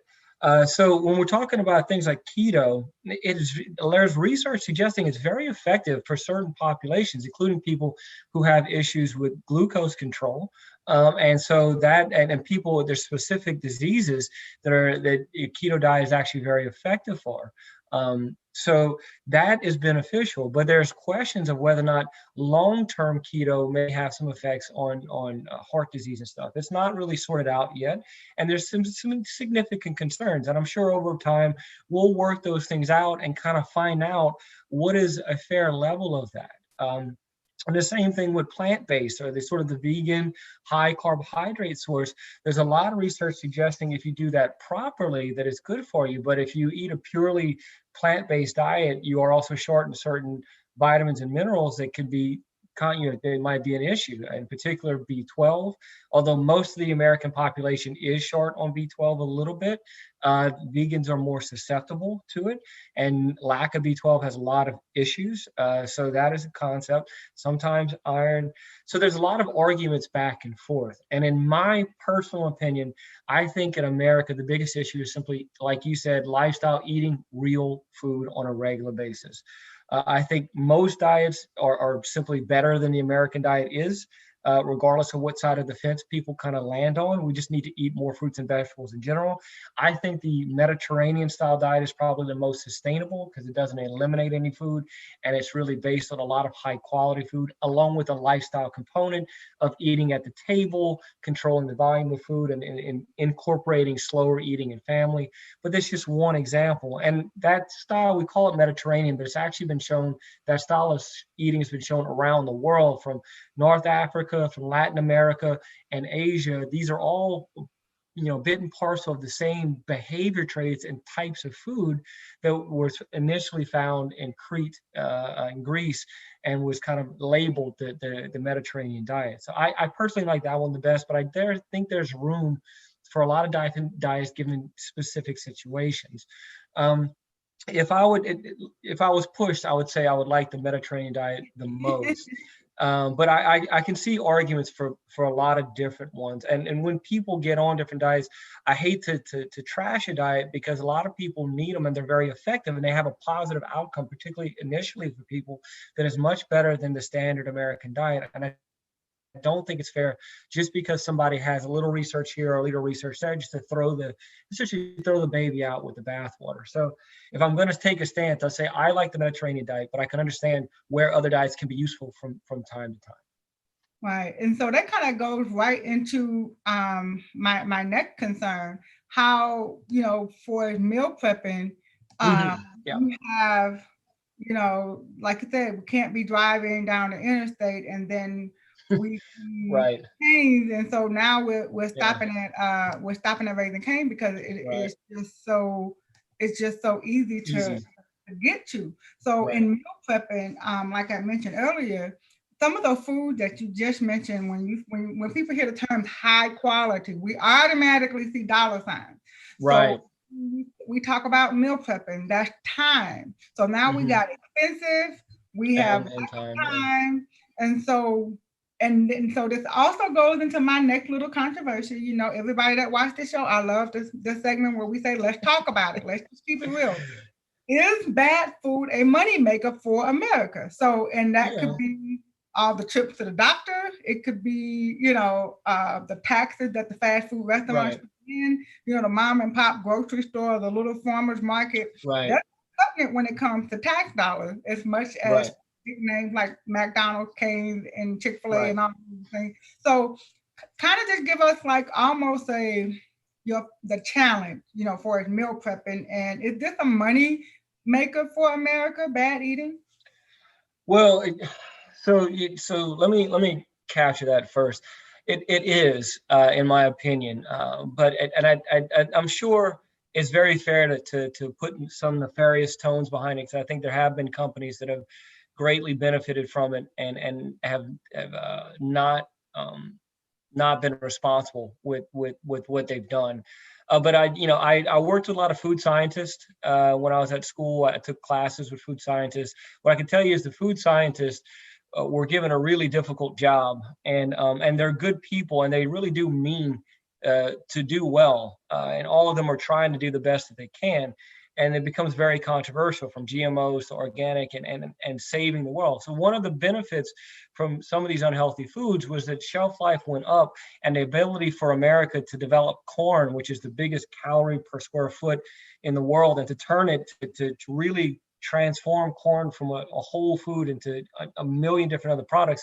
So when we're talking about things like keto, there's research suggesting it's very effective for certain populations, including people who have issues with glucose control. And so that, and people with their specific diseases that keto diet is actually very effective for. So that is beneficial, but there's questions of whether or not long-term keto may have some effects on heart disease and stuff. It's not really sorted out yet, and there's some significant concerns. And I'm sure over time we'll work those things out and kind of find out what is a fair level of that. And the same thing with plant-based, or the sort of the vegan high carbohydrate source. There's a lot of research suggesting if you do that properly, that it's good for you. But if you eat a purely plant-based diet, you are also short in certain vitamins and minerals that could be, they might be an issue, in particular B12. Although most of the American population is short on B12 a little bit, vegans are more susceptible to it, and lack of B12 has a lot of issues. So that is a concept. Sometimes iron. So there's a lot of arguments back and forth. And in my personal opinion, I think in America, the biggest issue is simply, like you said, lifestyle, eating real food on a regular basis. I think most diets are simply better than the American diet is, regardless of what side of the fence people kind of land on. We just need to eat more fruits and vegetables in general. I think the Mediterranean style diet is probably the most sustainable because it doesn't eliminate any food, and it's really based on a lot of high quality food, along with a lifestyle component of eating at the table, controlling the volume of food, and incorporating slower eating and family. But that's just one example. And that style, we call it Mediterranean, but it's actually been shown, that style of eating has been shown around the world, from North Africa, from Latin America, and Asia. These are all, bit and parcel of the same behavior traits and types of food that was initially found in Crete, in Greece, and was kind of labeled the Mediterranean diet. So I personally like that one the best, but I think there's room for a lot of diets given specific situations. If I was pushed, I would say I would like the Mediterranean diet the most. But I can see arguments for a lot of different ones. And when people get on different diets, I hate to trash a diet, because a lot of people need them and they're very effective and they have a positive outcome, particularly initially for people, that is much better than the standard American diet. And I don't think it's fair just because somebody has a little research here or a little research there, just to throw the baby out with the bathwater. So if I'm going to take a stance, I'll say I like the Mediterranean diet, but I can understand where other diets can be useful from time to time. Right. And so that kind of goes right into my next concern, how, for meal prepping, you have, like I said, we can't be driving down the interstate and then we right. canes, and so now we're stopping at Raising Cane because it's just so easy to get to. So in meal prepping, like I mentioned earlier, some of the food that you just mentioned, when people hear the terms high quality, we automatically see dollar signs. Right. So we talk about meal prepping, that's time. So now we got expensive, we have time. And so this also goes into my next little controversy. Everybody that watched this show, I love this segment where we say, let's talk about it. Let's just keep it real. Is bad food a moneymaker for America? So, and that could be all the trips to the doctor. It could be, the taxes that the fast food restaurants put in, the mom and pop grocery store, the little farmer's market. Right. That's cutting it when it comes to tax dollars, as much as big names like McDonald's, Cane's, and Chick-fil-A and all those things. So kind of just give us like almost a the challenge, for his meal prepping? And is this a money maker for America, bad eating? Well, so let me capture that first. It is, in my opinion, but I'm sure it's very fair to put some nefarious tones behind it, because I think there have been companies that have greatly benefited from it and have not been responsible with what they've done. But I worked with a lot of food scientists when I was at school. I took classes with food scientists. What I can tell you is the food scientists were given a really difficult job, and they're good people, and they really do mean to do well, and all of them are trying to do the best that they can. And it becomes very controversial, from GMOs to organic and saving the world. So one of the benefits from some of these unhealthy foods was that shelf life went up, and the ability for America to develop corn, which is the biggest calorie per square foot in the world, and to turn it to really transform corn from a whole food into a million different other products,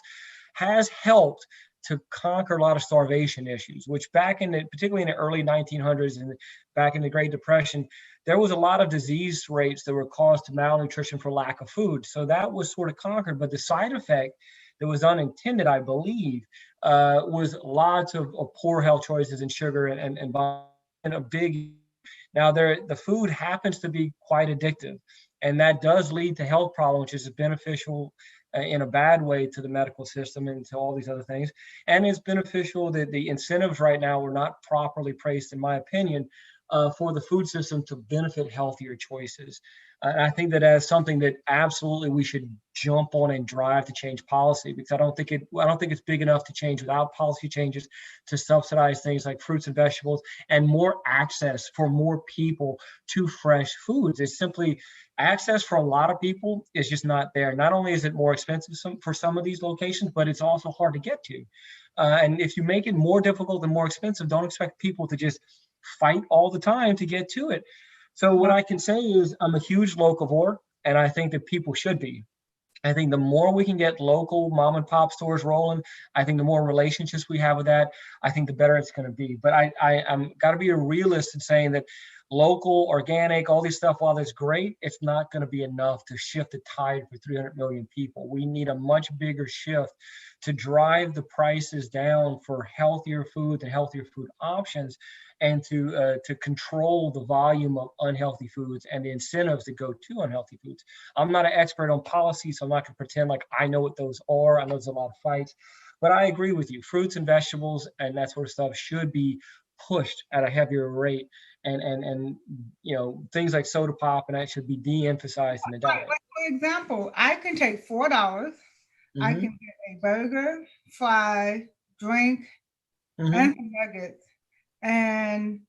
has helped to conquer a lot of starvation issues, which particularly in the early 1900s and back in the Great Depression, there was a lot of disease rates that were caused to malnutrition for lack of food. So that was sort of conquered. But the side effect that was unintended, I believe, was lots of poor health choices in sugar and a big. Now, the food happens to be quite addictive, and that does lead to health problems, which is beneficial in a bad way to the medical system and to all these other things. And it's beneficial that the incentives right now were not properly placed, in my opinion, for the food system to benefit healthier choices. I think that as something that absolutely we should jump on and drive to change policy, because I don't think it's big enough to change without policy changes to subsidize things like fruits and vegetables and more access for more people to fresh foods. It's simply access for a lot of people is just not there. Not only is it more expensive for some of these locations, but it's also hard to get to. And if you make it more difficult and more expensive, don't expect people to just fight all the time to get to it. So what I can say is I'm a huge locavore, and I think that people should be. I think the more we can get local mom and pop stores rolling, I think the more relationships we have with that, I think the better it's going to be. But I'm got to be a realist in saying that local, organic, all this stuff, while that's great, it's not going to be enough to shift the tide for 300 million people. We need a much bigger shift to drive the prices down for healthier foods and healthier food options, and to control the volume of unhealthy foods and the incentives that go to unhealthy foods. I'm not an expert on policy, so I'm not going to pretend like I know what those are. I know there's a lot of fights, but I agree with you. Fruits and vegetables and that sort of stuff should be pushed at a heavier rate, and things like soda pop and that should be de-emphasized in the diet. For example, I can take $4. I can get a burger, fry, drink, and some nuggets, and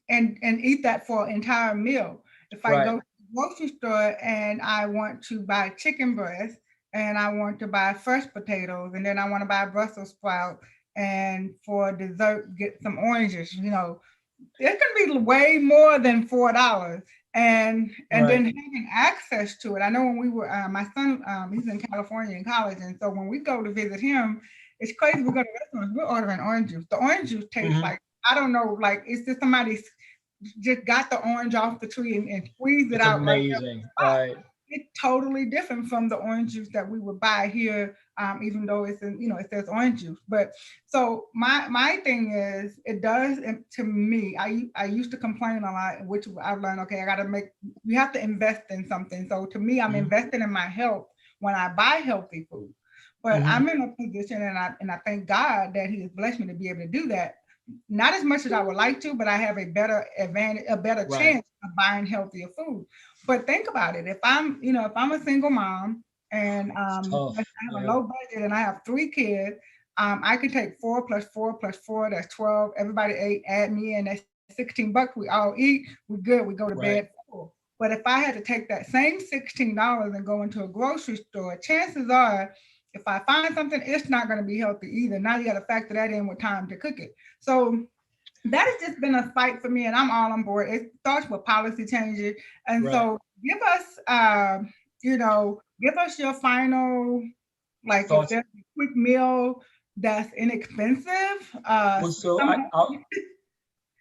eat that for an entire meal. If I go to the grocery store and I want to buy chicken breast, and I want to buy fresh potatoes, and then I want to buy Brussels sprouts, and for dessert get some oranges, it can be way more than $4. And then having access to it. I know when we were, my son, he's in California in college, and so when we go to visit him, it's crazy. We go to restaurants, we're ordering orange juice. The orange juice tastes like, I don't know, like it's just somebody just got the orange off the tree and squeezed it out. Amazing, right? It's totally different from the orange juice that we would buy here, even though it's in, it says orange juice. But so my thing is, it does, to me, I used to complain a lot, which I've learned, okay, we have to invest in something. So to me, I'm investing in my health when I buy healthy food. But I'm in a position, and I thank God that He has blessed me to be able to do that. Not as much as I would like to, but I have a better advantage, a better chance of buying healthier food. But think about it. If I'm a single mom and I have a low budget and I have 3 kids, I can take 4 plus 4 plus 4, that's 12. Everybody ate, add me in, that's $16. We all eat, we're good, we go to bed full. But if I had to take that same $16 and go into a grocery store, chances are, if I find something, it's not going to be healthy either. Now you got to factor that in with time to cook it. So that has just been a fight for me, and I'm all on board. It starts with policy changes. And so give us, give us your final, like, if there's a quick meal that's inexpensive.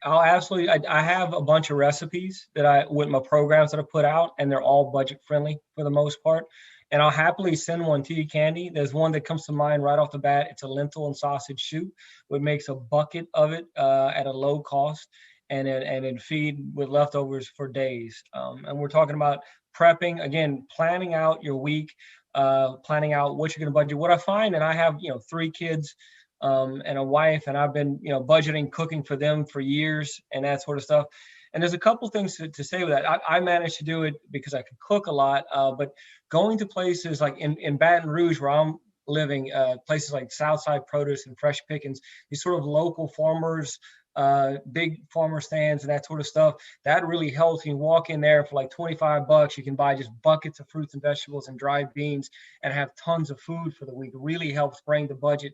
I'll absolutely. I have a bunch of recipes with my programs that I put out, and they're all budget friendly for the most part. And I'll happily send one to you, Candy. There's one that comes to mind right off the bat. It's a lentil and sausage soup, which makes a bucket of it at a low cost, and feed with leftovers for days. And we're talking about prepping again, planning out your week, planning out what you're going to budget. What I find, and I have 3 kids and a wife, and I've been budgeting cooking for them for years and that sort of stuff. And there's a couple things to say with that. I managed to do it because I could cook a lot, but going to places like in Baton Rouge where I'm living, places like Southside Produce and Fresh Pickings, these sort of local farmers, big farmer stands and that sort of stuff, that really helps. You walk in there for like $25, you can buy just buckets of fruits and vegetables and dried beans and have tons of food for the week. It really helps bring the budget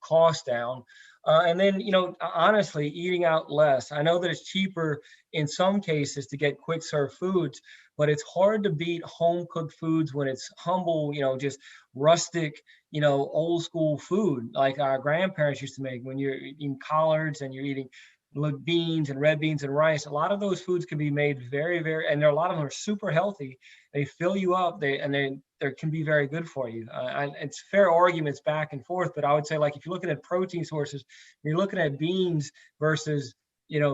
cost down. And then, honestly, eating out less. I know that it's cheaper in some cases to get quick serve foods, but it's hard to beat home cooked foods when it's humble, just rustic, old school food like our grandparents used to make. When you're eating collards and you're eating beans and red beans and rice, a lot of those foods can be made very, very, and a lot of them are super healthy. They fill you up, they can be very good for you. And it's fair arguments back and forth, but I would say, like, if you're looking at protein sources, you're looking at beans versus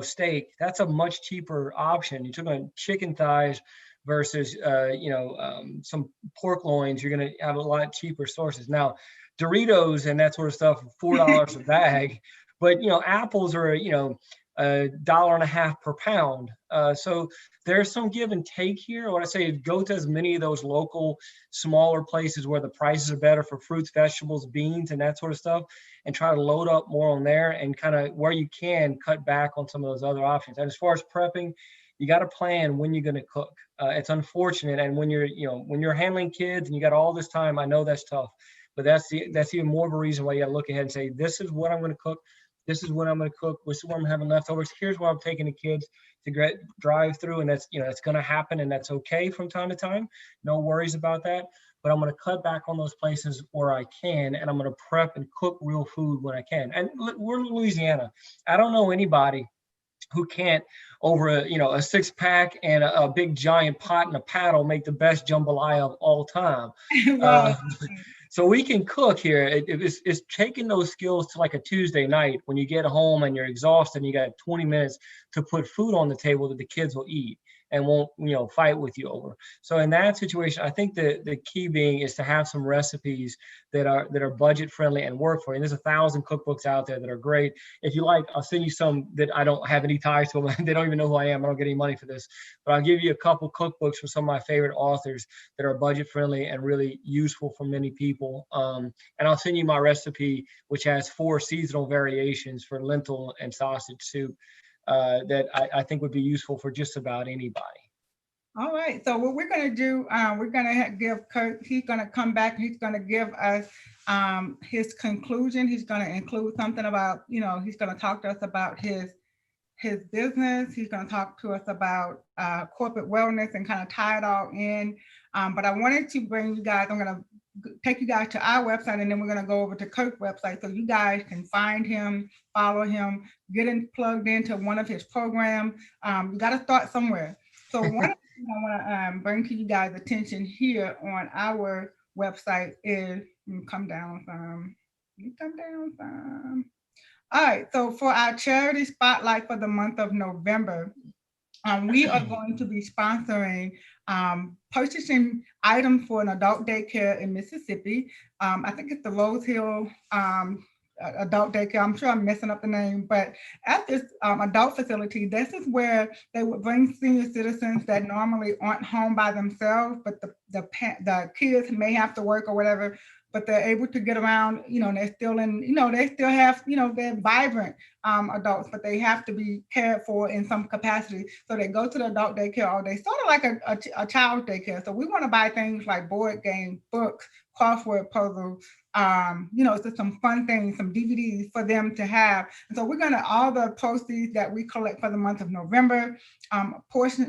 steak, that's a much cheaper option. You're talking about chicken thighs versus some pork loins, you're going to have a lot cheaper sources. Now, Doritos and that sort of stuff, $4 a bag, but apples are $1.50 per pound. So there's some give and take here. What I say is go to as many of those local smaller places where the prices are better for fruits, vegetables, beans, and that sort of stuff, and try to load up more on there, and kind of where you can cut back on some of those other options. And as far as prepping, you got to plan when you're going to cook. It's unfortunate, and when you're handling kids and you got all this time, I know that's tough, but that's even more of a reason why you got to look ahead and say, this is what I'm going to cook. This is what I'm going to cook. This is what I'm having leftovers. Here's what I'm taking the kids to drive through. And that's, it's going to happen, and that's okay from time to time. No worries about that. But I'm going to cut back on those places where I can, and I'm going to prep and cook real food when I can. And we're in Louisiana. I don't know anybody who can't, over a 6-pack and a big giant pot and a paddle, make the best jambalaya of all time. Wow. So we can cook here. It's taking those skills to like a Tuesday night when you get home and you're exhausted and you got 20 minutes to put food on the table that the kids will eat and won't, fight with you over. So in that situation, I think the key being is to have some recipes that are budget friendly and work for you. And there's 1,000 cookbooks out there that are great. If you like, I'll send you some that I don't have any ties to them. They don't even know who I am. I don't get any money for this, but I'll give you a couple cookbooks from some of my favorite authors that are budget friendly and really useful for many people. And I'll send you my recipe, which has 4 seasonal variations for lentil and sausage soup. That I think would be useful for just about anybody. All right. So what we're going to do, we're going to give Kirk, he's going to come back and he's going to give us his conclusion. He's going to include something about, he's going to talk to us about his business. He's going to talk to us about corporate wellness and kind of tie it all in. But I wanted to bring you guys, I'm going to take you guys to our website, and then we're going to go over to Kirk's website so you guys can find him, follow him, get plugged into one of his programs. You got to start somewhere. So one of the things I want to bring to you guys' attention here on our website is, come down some. All right, so for our charity spotlight for the month of November, we are going to be sponsoring purchasing items for an adult daycare in Mississippi. I think it's the Rose Hill adult daycare. I'm sure I'm messing up the name, but at this adult facility, this is where they would bring senior citizens that normally aren't home by themselves, but the kids may have to work or whatever, but they're able to get around, and they're still they still have, they're vibrant adults, but they have to be cared for in some capacity. So they go to the adult daycare all day, sort of like a child daycare. So we want to buy things like board games, books, crossword puzzles, just some fun things, some DVDs for them to have. And so we're going to, all the proceeds that we collect for the month of November,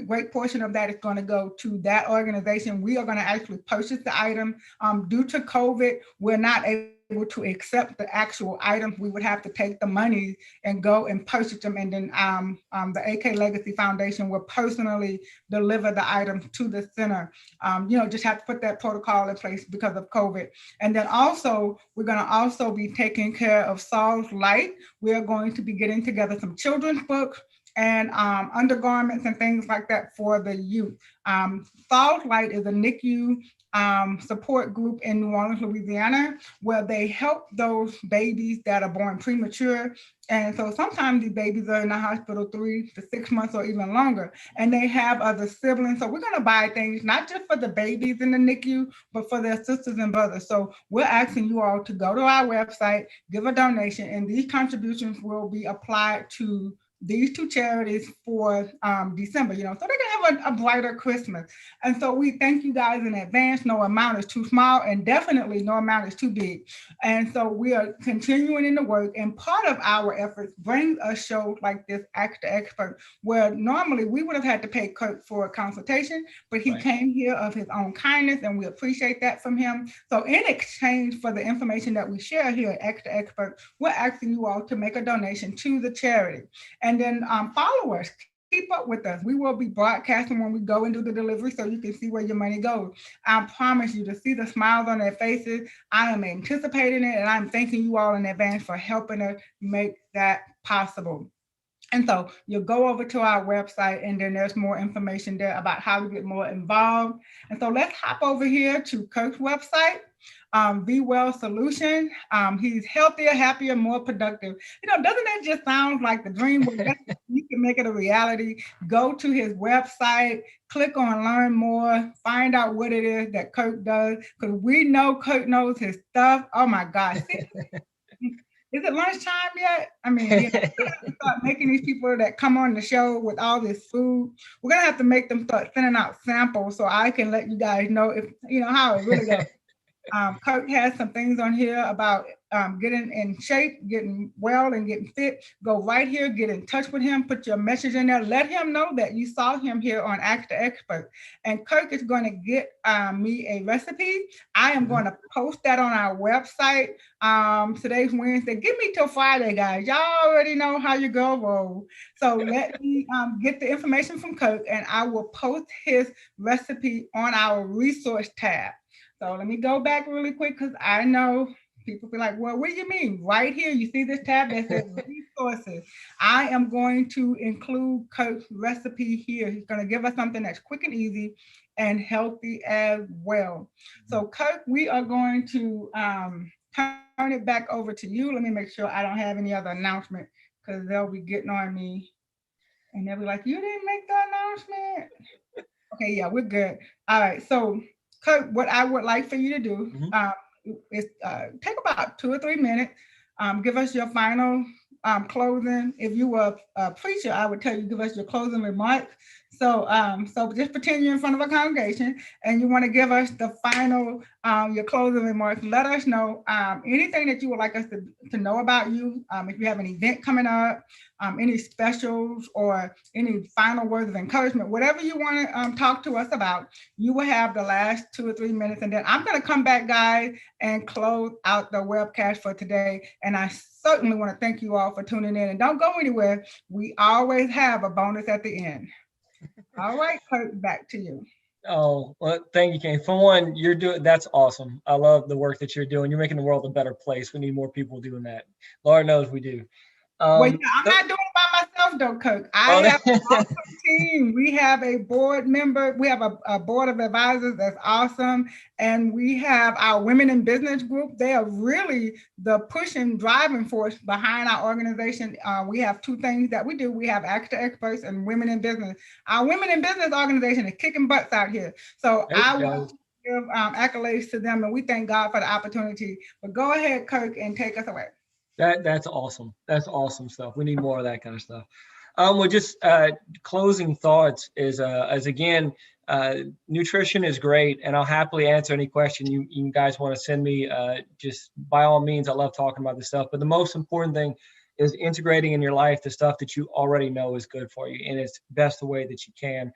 great portion of that is going to go to that organization. We are going to actually purchase the item. Due to COVID, we're not able able to accept the actual items, we would have to take the money and go and purchase them. And then the AK Legacy Foundation will personally deliver the items to the center. Just have to put that protocol in place because of COVID. And then also, we're going to also be taking care of Saul's Light. We're going to be getting together some children's books and undergarments and things like that for the youth. Saul's Light is a NICU support group in New Orleans, Louisiana, where they help those babies that are born premature. And so sometimes these babies are in the hospital 3 to 6 months or even longer, and they have other siblings. So we're going to buy things, not just for the babies in the NICU, but for their sisters and brothers. So we're asking you all to go to our website, give a donation, and these contributions will be applied to these two charities for December, so they can have a brighter Christmas. And so we thank you guys in advance. No amount is too small, and definitely no amount is too big. And so we are continuing in the work, and part of our efforts brings a show like this, Ask the Expert, where normally we would have had to pay Kirk for a consultation, but he came here of his own kindness, and we appreciate that from him. So in exchange for the information that we share here at Ask the Expert, we're asking you all to make a donation to the charity. And then follow us, keep up with us. We will be broadcasting when we go and do the delivery so you can see where your money goes. I promise you to see the smiles on their faces. I am anticipating it, and I'm thanking you all in advance for helping us make that possible. And so you'll go over to our website, and then there's more information there about how to get more involved. And so let's hop over here to Kirk's website. Be Well Solution. He's healthier, happier, more productive. Doesn't that just sound like the dream? You can make it a reality. Go to his website, click on Learn More, find out what it is that Kirk does, because we know Kirk knows his stuff. Oh my gosh. Is it lunchtime yet? I mean, we're going to start making these people that come on the show with all this food, we're going to have to make them start sending out samples so I can let you guys know if, how it really goes. Kirk has some things on here about getting in shape, getting well, and getting fit. Go right here, get in touch with him, put your message in there, let him know that you saw him here on Ask the Expert. And Kirk is going to get me a recipe. I am going to post that on our website. Today's Wednesday. Give me till Friday, guys. Y'all already know how you go roll. So let me get the information from Kirk, and I will post his recipe on our resource tab. So let me go back really quick, because I know people be like, well, what do you mean? Right here, you see this tab that says resources. I am going to include Kirk's recipe here. He's going to give us something that's quick and easy and healthy as well. So Kirk, we are going to turn it back over to you. Let me make sure I don't have any other announcement, because they'll be getting on me. And they'll be like, you didn't make the announcement? Okay, yeah, we're good. All right, so Kirk, what I would like for you to do is take about 2 or 3 minutes, give us your final closing. If you were a preacher, I would tell you, give us your closing remarks. So just pretend you're in front of a congregation and you want to give us the final, your closing remarks. Let us know anything that you would like us to know about you. If you have an event coming up, any specials, or any final words of encouragement, whatever you want to talk to us about, you will have the last 2 or 3 minutes. And then I'm going to come back, guys, and close out the webcast for today. And I certainly want to thank you all for tuning in. And don't go anywhere. We always have a bonus at the end. All right, Kirk, back to you. Oh, well, thank you, Kane. For one, that's awesome. I love the work that you're doing. You're making the world a better place. We need more people doing that. Lord knows we do. Well, yeah, I'm not doing it by myself, though, Kirk. I have an awesome team. We have a board member. We have a board of advisors that's awesome. And we have our Women in Business group. They are really the pushing, driving force behind our organization. We have 2 things that we do. We have Ask the Experts and Women in Business. Our Women in Business organization is kicking butts out here. So I want to give accolades to them, and we thank God for the opportunity. But go ahead, Kirk, and take us away. That's awesome. That's awesome stuff. We need more of that kind of stuff. Well, just closing thoughts is again, nutrition is great, and I'll happily answer any question you guys want to send me. Just by all means, I love talking about this stuff. But the most important thing is integrating in your life the stuff that you already know is good for you, and it's best the way that you can.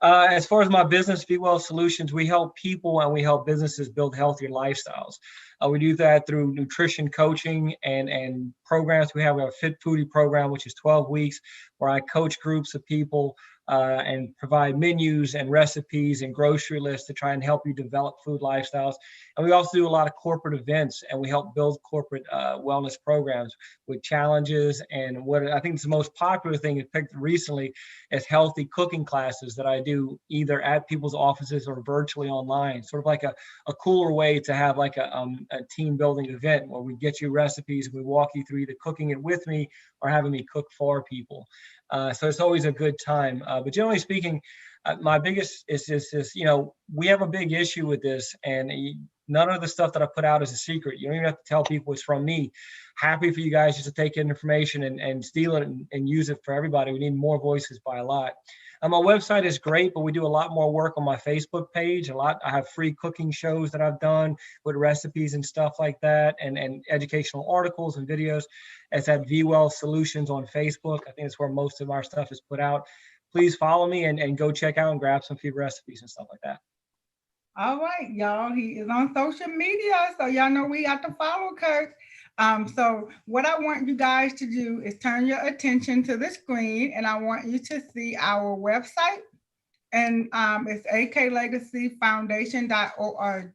As far as my business, Be Well Solutions, we help people and we help businesses build healthier lifestyles. We do that through nutrition coaching and programs. We have a Fit Foodie program, which is 12 weeks, where I coach groups of people and provide menus and recipes and grocery lists to try and help you develop food lifestyles. And we also do a lot of corporate events, and we help build corporate wellness programs with challenges. And what I think is the most popular thing is picked recently is healthy cooking classes that I do either at people's offices or virtually online, sort of like a cooler way to have like a team building event where we get you recipes and we walk you through either cooking it with me or having me cook for people. So it's always a good time. But generally speaking, my biggest is this, we have a big issue with this, and none of the stuff that I put out is a secret. You don't even have to tell people it's from me. Happy for you guys just to take in information and steal it and use it for everybody. We need more voices by a lot. My website is great, but we do a lot more work on my Facebook page. I have free cooking shows that I've done with recipes and stuff like that, and educational articles and videos. It's at VWell Solutions on Facebook. I think it's where most of our stuff is put out. Please follow me and go check out and grab some few recipes and stuff like that. All right, y'all. He is on social media, so y'all know we have to follow Kirk. So what I want you guys to do is turn your attention to the screen, and I want you to see our website. And it's aklegacyfoundation.org.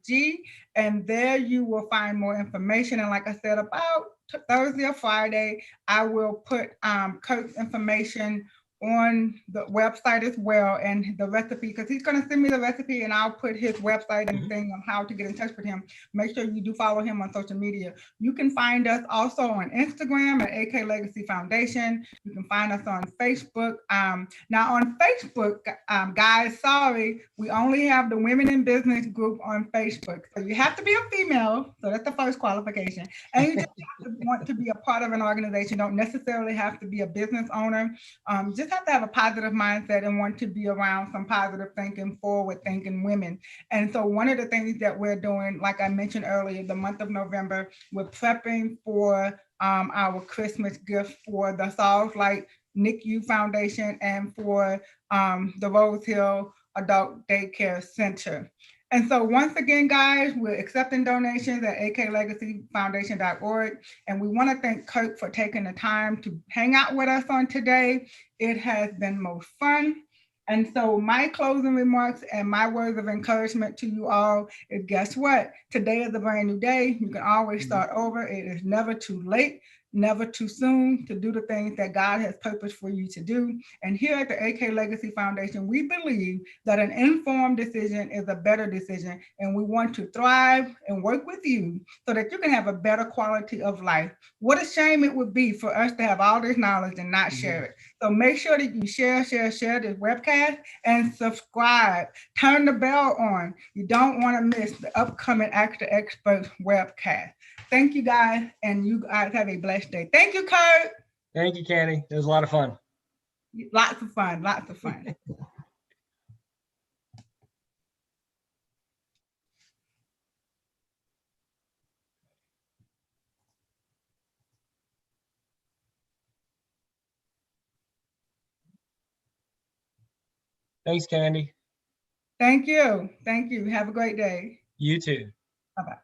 And there you will find more information. And like I said, about Thursday or Friday, I will put Kirk's information on the website as well, and the recipe, because he's going to send me the recipe and I'll put his website and thing on how to get in touch with him. Make sure you do follow him on social media. You can find us also on Instagram at AK Legacy Foundation. You can find us on Facebook. Now on Facebook, guys, sorry, we only have the Women in Business group on Facebook. So you have to be a female. So that's the first qualification. And you just have to want to be a part of an organization. Don't necessarily have to be a business owner. Just have to have a positive mindset and want to be around some positive thinking, forward thinking women. And so one of the things that we're doing, like I mentioned earlier, the month of November, we're prepping for our Christmas gift for the South Light NICU Foundation and for the Rose Hill Adult Daycare Center. And so once again, guys, we're accepting donations at aklegacyfoundation.org. And we want to thank Kirk for taking the time to hang out with us on today. It has been most fun. And so my closing remarks and my words of encouragement to you all is, guess what? Today is a brand new day. You can always start over. It is never too late, never too soon to do the things that God has purposed for you to do. And here at the AK Legacy Foundation, we believe that an informed decision is a better decision. And we want to thrive and work with you so that you can have a better quality of life. What a shame it would be for us to have all this knowledge and not share it. So make sure that you share this webcast and subscribe. Turn the bell on. You don't want to miss the upcoming Actor Experts webcast. Thank you, guys, and you guys have a blessed day. Thank you, Kirk. Thank you, Candy. It was a lot of fun. Lots of fun, lots of fun. Thanks, Candy. Thank you. Thank you. Have a great day. You too. Bye-bye.